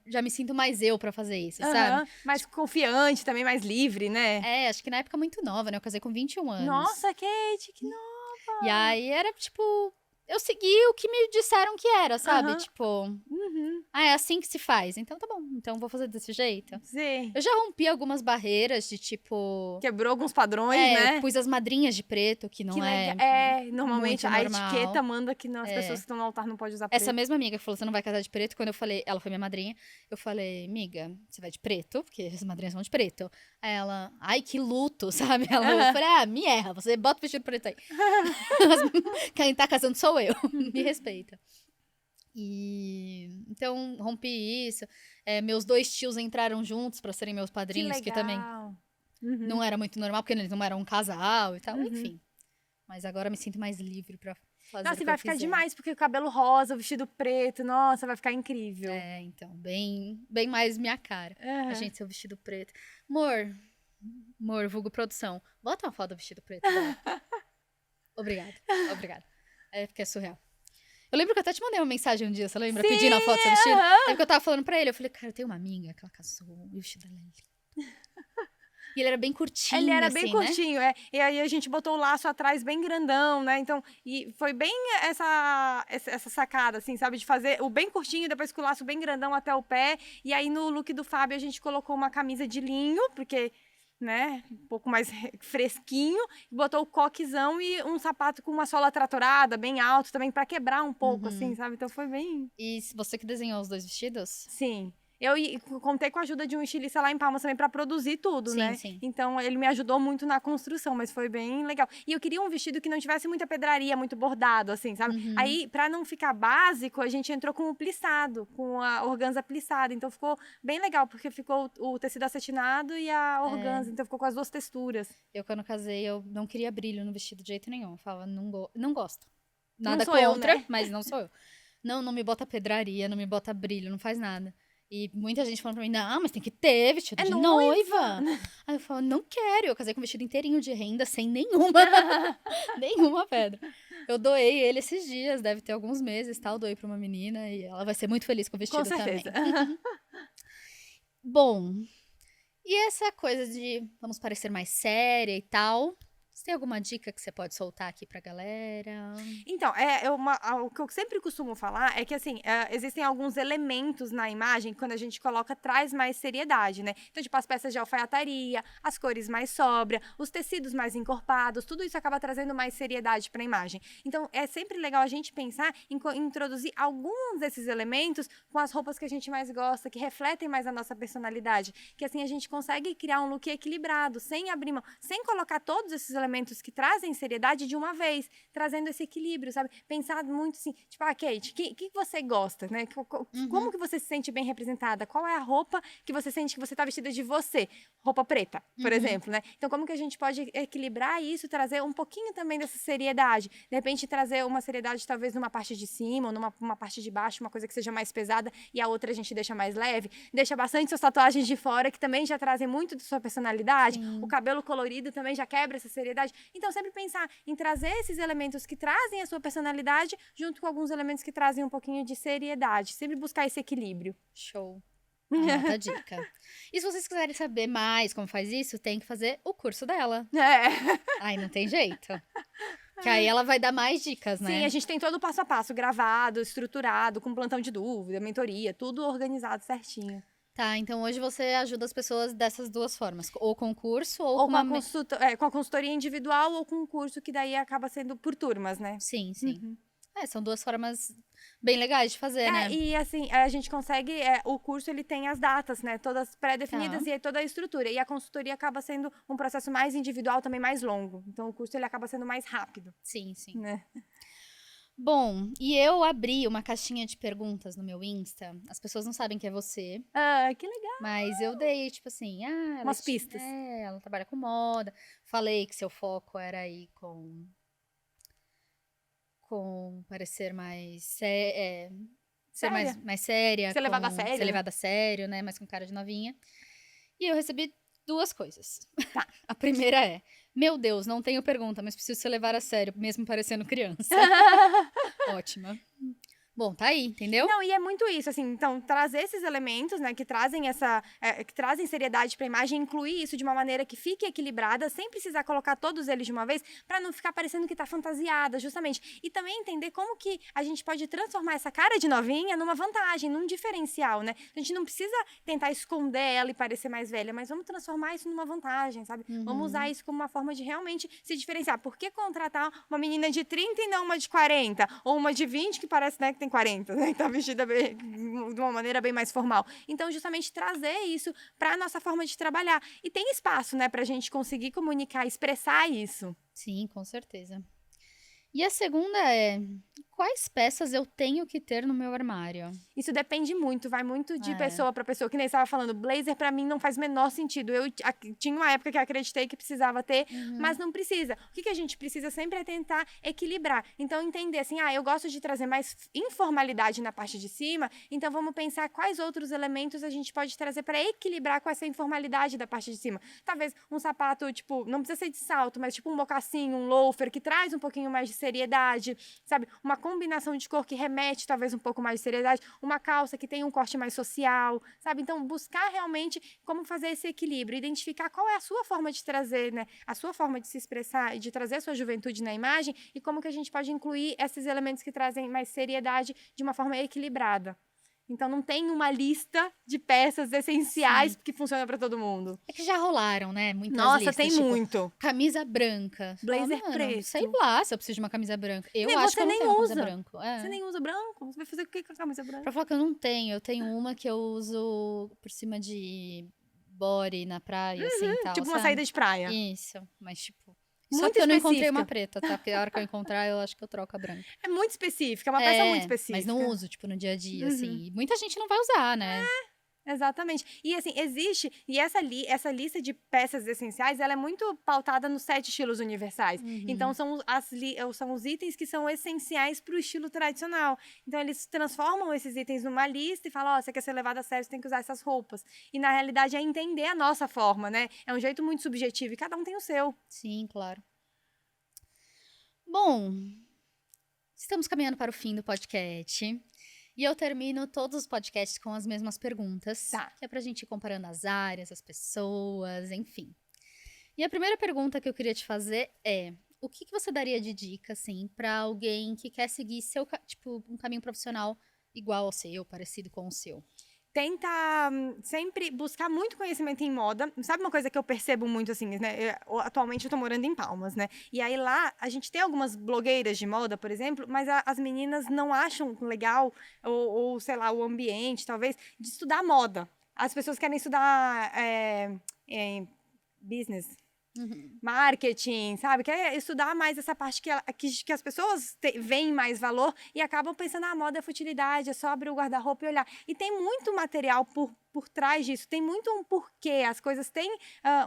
já me sinto mais eu pra fazer isso, sabe? Mais confiante também, mais livre, né? Acho que na época muito nova, né? Eu casei com 21 anos. Nossa, Kate, que nova! E aí era, eu segui o que me disseram que era, sabe? Aham. Tipo, Uhum. é assim que se faz. Então tá bom, então vou fazer desse jeito. Sim. Eu já rompi algumas barreiras de tipo. Quebrou alguns padrões, Eu né? pus as madrinhas de preto, que Que não legal. é Normalmente muito a normal. etiqueta manda que as pessoas que estão no altar não podem usar preto. Essa mesma amiga que falou, você não vai casar de preto, quando eu falei, ela foi minha madrinha, eu falei, amiga, você vai de preto? Porque as madrinhas vão de preto. Aí ela, ai, que luto, sabe? Eu falei, me erra, você bota o vestido preto aí. Quem tá casando sou eu, me respeita. E então rompi isso. Meus 2 tios entraram juntos pra serem meus padrinhos, que também não era muito normal, porque eles não eram um casal e tal, enfim. Mas agora me sinto mais livre pra fazer Nossa, o que e vai eu ficar quiser. demais, porque o cabelo rosa, o vestido preto, nossa, vai ficar incrível. Então, bem mais minha cara. A gente, seu vestido preto. Amor, vulgo produção. Bota uma foto do vestido preto dela. Obrigada. É porque é surreal. Eu lembro que eu até te mandei uma mensagem um dia, você lembra? Sim, Pedindo a foto do seu vestido. aham. É porque eu tava falando pra ele, eu falei, cara, eu tenho uma amiga que ela casou e o vestido dela é lindo. E ele era bem curtinho, Ele era assim, bem né? curtinho, E aí a gente botou o laço atrás bem grandão, né? Então, e foi bem essa sacada, assim, sabe? De fazer o bem curtinho, depois com o laço bem grandão até o pé. E aí no look do Fábio a gente colocou uma camisa de linho, porque, né, um pouco mais fresquinho. Botou o coquezão e um sapato com uma sola tratorada, bem alto também, pra quebrar um pouco, assim, sabe? Então foi bem... E você que desenhou os 2 vestidos? Sim. Eu contei com a ajuda de um estilista lá em Palmas também pra produzir tudo, né? Sim. Então ele me ajudou muito na construção, mas foi bem legal. E eu queria um vestido que não tivesse muita pedraria, muito bordado, assim, sabe? Aí, pra não ficar básico, a gente entrou com o plissado, com a organza plissada. Então ficou bem legal, porque ficou o tecido acetinado e a organza. Então ficou com as 2 texturas. Eu, quando casei, eu não queria brilho no vestido de jeito nenhum. Eu falava, não gosto. Não Nada sou eu, contra, né? mas não sou eu. Não me bota pedraria, não me bota brilho, não faz nada. E muita gente falando pra mim, não, mas tem que ter vestido É de noiva. noiva. Aí eu falo, não quero. Eu casei com um vestido inteirinho de renda, sem nenhuma pedra. Eu doei ele esses dias, deve ter alguns meses, tal. Doei pra uma menina e ela vai ser muito feliz com o vestido Com certeza. também. Bom, e essa coisa de vamos parecer mais séria e tal. Você tem alguma dica que você pode soltar aqui pra galera? Então, o que eu sempre costumo falar é que, assim, existem alguns elementos na imagem que, quando a gente coloca, traz mais seriedade, né? Então, tipo, as peças de alfaiataria, as cores mais sóbrias, os tecidos mais encorpados, tudo isso acaba trazendo mais seriedade para a imagem. Então, é sempre legal a gente pensar em introduzir alguns desses elementos com as roupas que a gente mais gosta, que refletem mais a nossa personalidade, que assim a gente consegue criar um look equilibrado, sem abrir mão, sem colocar todos esses elementos que trazem seriedade de uma vez, trazendo esse equilíbrio, sabe? Pensar muito assim, tipo, Kate, que você gosta, né? Como que você se sente bem representada? Qual é a roupa que você sente que você tá vestida de você? Roupa preta, por exemplo, né? Então, como que a gente pode equilibrar isso, trazer um pouquinho também dessa seriedade? De repente, trazer uma seriedade talvez numa parte de cima ou numa parte de baixo, uma coisa que seja mais pesada e a outra a gente deixa mais leve. Deixa bastante suas tatuagens de fora, que também já trazem muito de sua personalidade. Sim. O cabelo colorido também já quebra essa seriedade. Então, sempre pensar em trazer esses elementos que trazem a sua personalidade junto com alguns elementos que trazem um pouquinho de seriedade. Sempre buscar esse equilíbrio. Show. Anota a dica. E se vocês quiserem saber mais como faz isso, tem que fazer o curso dela. Ai, não tem jeito. Que aí ela vai dar mais dicas, né? Sim, a gente tem todo o passo a passo gravado, estruturado, com plantão de dúvida, mentoria, tudo organizado certinho. Tá, então hoje você ajuda as pessoas dessas 2 formas. Ou com curso, ou com a consultoria individual, ou com um curso que daí acaba sendo por turmas, né? Sim. São 2 formas bem legais de fazer, né? E assim, a gente consegue, o curso ele tem as datas, né? Todas pré-definidas e aí toda a estrutura. E a consultoria acaba sendo um processo mais individual, também mais longo. Então o curso ele acaba sendo mais rápido. Sim. Né? Bom, e eu abri uma caixinha de perguntas no meu Insta. As pessoas não sabem que é você. Que legal! Mas eu dei, tipo assim, Umas pistas. Ela trabalha com moda. Falei que seu foco era aí com parecer mais ser mais séria, Ser levada a sério, ser né? levada a sério, né? Mas com cara de novinha. E eu recebi 2 coisas. Tá. A primeira é: meu Deus, não tenho pergunta, mas preciso ser levar a sério, mesmo parecendo criança. Ótima. Bom, tá aí, entendeu? Não, e é muito isso, assim, então, trazer esses elementos, né, que trazem que trazem seriedade pra imagem, incluir isso de uma maneira que fique equilibrada, sem precisar colocar todos eles de uma vez, pra não ficar parecendo que tá fantasiada, justamente. E também entender como que a gente pode transformar essa cara de novinha numa vantagem, num diferencial, né? A gente não precisa tentar esconder ela e parecer mais velha, mas vamos transformar isso numa vantagem, sabe? Vamos usar isso como uma forma de realmente se diferenciar. Por que contratar uma menina de 30 e não uma de 40? Ou uma de 20 que parece, né, que tem 40, né? Tá vestida de uma maneira bem mais formal. Então, justamente trazer isso para nossa forma de trabalhar. E tem espaço, né, pra gente conseguir comunicar, expressar isso. Sim, com certeza. E a segunda é: quais peças eu tenho que ter no meu armário? Isso depende muito, vai muito de É. pessoa para pessoa. Que nem você estava falando, blazer para mim não faz o menor sentido. Eu tinha uma época que acreditei que precisava ter, mas não precisa. O que a gente precisa sempre é tentar equilibrar. Então, entender assim, eu gosto de trazer mais informalidade na parte de cima, então vamos pensar quais outros elementos a gente pode trazer para equilibrar com essa informalidade da parte de cima. Talvez um sapato, tipo, não precisa ser de salto, mas tipo um mocassim, um loafer, que traz um pouquinho mais de seriedade, sabe? Uma combinação de cor que remete talvez um pouco mais de seriedade, uma calça que tem um corte mais social, sabe? Então, buscar realmente como fazer esse equilíbrio, identificar qual é a sua forma de trazer, né? A sua forma de se expressar e de trazer a sua juventude na imagem e como que a gente pode incluir esses elementos que trazem mais seriedade de uma forma equilibrada. Então, não tem uma lista de peças essenciais que funciona para todo mundo. É que já rolaram, né? Muitas Nossa, listas, tem tipo, muito. camisa branca. Você Blazer fala, preto. Sei lá se eu preciso de uma camisa branca. Eu Nem acho você que eu não nem tenho uma usa. camisa branca. É. Você nem usa branco? Você vai fazer o que com a camisa branca? Pra falar que eu não tenho. Eu tenho uma que eu uso por cima de body na praia, assim, e tal, Tipo uma sabe? saída de praia. Isso, mas tipo... Só Muito que eu não encontrei específica. uma preta, tá? Porque a hora que eu encontrar, eu acho que eu troco a branca. É muito específica, é uma peça muito específica. Mas não uso, tipo, no dia a dia, assim. E muita gente não vai usar, né? Exatamente. E assim, existe, e essa lista de peças essenciais, ela é muito pautada nos 7 estilos universais. Então, são os itens que são essenciais para o estilo tradicional. Então, eles transformam esses itens numa lista e falam, você quer ser levado a sério, você tem que usar essas roupas. E, na realidade, é entender a nossa forma, né? É um jeito muito subjetivo e cada um tem o seu. Sim, claro. Bom, estamos caminhando para o fim do podcast. E eu termino todos os podcasts com as mesmas perguntas. Tá. Que é pra gente ir comparando as áreas, as pessoas, enfim. E a primeira pergunta que eu queria te fazer é: o que você daria de dica, assim, pra alguém que quer seguir um caminho profissional igual ao seu, parecido com o seu? Tenta sempre buscar muito conhecimento em moda. Sabe uma coisa que eu percebo muito, assim, né? Atualmente eu tô morando em Palmas, né? E aí lá a gente tem algumas blogueiras de moda, por exemplo, mas as meninas não acham legal, ou sei lá, o ambiente, talvez, de estudar moda. As pessoas querem estudar business, marketing, sabe? Quer estudar mais essa parte que as pessoas veem mais valor e acabam pensando, a moda é futilidade, é só abrir o guarda-roupa e olhar. E tem muito material por trás disso, tem muito um porquê, as coisas têm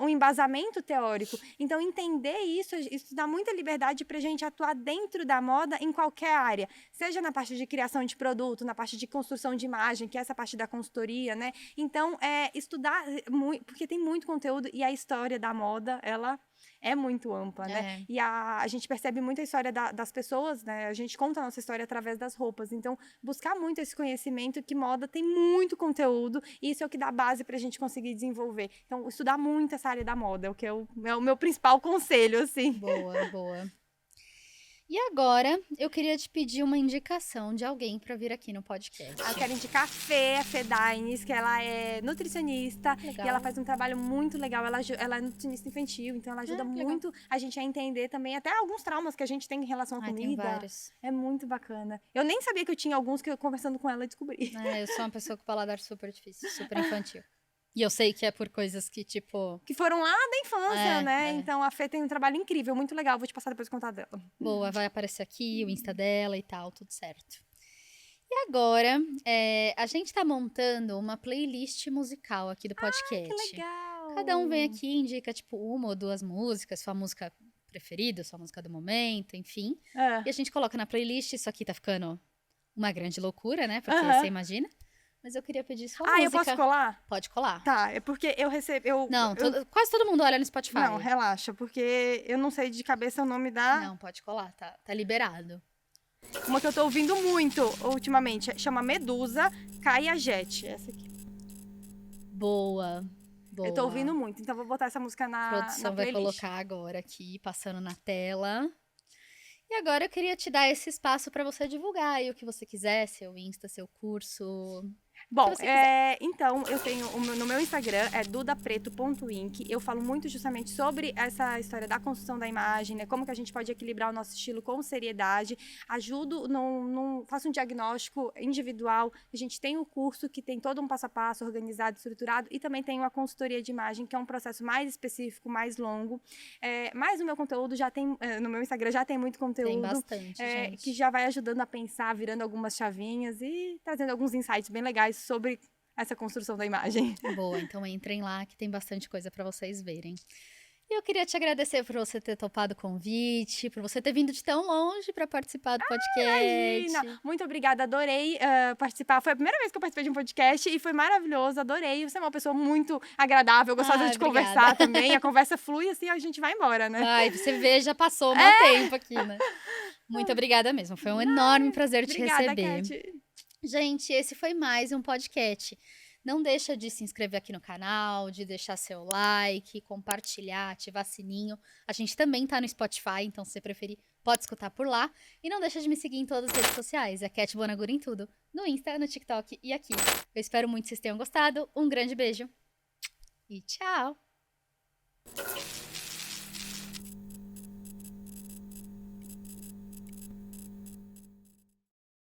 um embasamento teórico. Então, entender isso dá muita liberdade pra gente atuar dentro da moda em qualquer área, seja na parte de criação de produto, na parte de construção de imagem, que é essa parte da consultoria, né? Então, estudar muito, porque tem muito conteúdo e a história da moda, ela é muito ampla, né? E a gente percebe muito a história das pessoas, né? A gente conta a nossa história através das roupas. Então, buscar muito esse conhecimento, que moda tem muito conteúdo, e isso é o que dá base pra gente conseguir desenvolver. Então, estudar muito essa área da moda, é o meu principal conselho, assim. Boa, boa. E agora, eu queria te pedir uma indicação de alguém para vir aqui no podcast. Eu quero indicar a Fê Daines, que ela é nutricionista. Legal. E ela faz um trabalho muito legal. Ela é nutricionista infantil, então ela ajuda muito a gente a entender também até alguns traumas que a gente tem em relação à comida. Tem vários. É muito bacana. Eu nem sabia que eu tinha alguns que eu, conversando com ela, descobri. Eu sou uma pessoa com paladar super difícil, super infantil. E eu sei que é por coisas que, tipo... que foram lá da infância, né? Então, a Fê tem um trabalho incrível, muito legal. Vou te passar depois o contato dela. Boa, vai aparecer aqui o Insta dela e tal, tudo certo. E agora, a gente tá montando uma playlist musical aqui do podcast. Que legal! Cada um vem aqui e indica, tipo, uma ou duas músicas, sua música preferida, sua música do momento, enfim. E a gente coloca na playlist. Isso aqui tá ficando uma grande loucura, né? Porque você imagina. Mas eu queria pedir sua música. Eu posso colar? Pode colar. Tá, é porque eu recebi... Quase todo mundo olha no Spotify. Não, relaxa, porque eu não sei de cabeça o nome da... Não, pode colar, tá liberado. Uma que eu tô ouvindo muito ultimamente, chama Medusa, Caia Jet. Essa aqui. Boa. Eu tô ouvindo muito, então vou botar essa música A na produção vai playlist. colocar agora aqui, passando na tela. E agora eu queria te dar esse espaço para você divulgar aí o que você quiser, seu Insta, seu curso. Bom, você quiser. então eu tenho no meu Instagram é dudapreto.inc. Eu falo muito justamente sobre essa história da construção da imagem, né? Como que a gente pode equilibrar o nosso estilo com seriedade. Ajudo, faço um diagnóstico individual. A gente tem o curso que tem todo um passo a passo organizado, estruturado, e também tem a consultoria de imagem, que é um processo mais específico, mais longo. Mas o meu conteúdo já tem, no meu Instagram já tem muito conteúdo. Tem bastante, gente. Que já vai ajudando a pensar, virando algumas chavinhas e trazendo alguns insights bem legais sobre essa construção da imagem. Boa, então entrem lá que tem bastante coisa para vocês verem. E eu queria te agradecer por você ter topado o convite, por você ter vindo de tão longe para participar do podcast. Imagina! Muito obrigada, adorei participar. Foi a primeira vez que eu participei de um podcast e foi maravilhoso, adorei. Você é uma pessoa muito agradável, gostosa de obrigada. conversar também. A conversa flui assim, a gente vai embora, né? Ai, você vê, já passou o meu tempo aqui, né? Muito obrigada mesmo, foi um enorme prazer te receber. Cat. Gente, esse foi mais um podcast. Não deixa de se inscrever aqui no canal, de deixar seu like, compartilhar, ativar sininho. A gente também tá no Spotify, então se você preferir, pode escutar por lá. E não deixa de me seguir em todas as redes sociais, é Cat Bonagura em tudo. No Insta, no TikTok e aqui. Eu espero muito que vocês tenham gostado. Um grande beijo e tchau!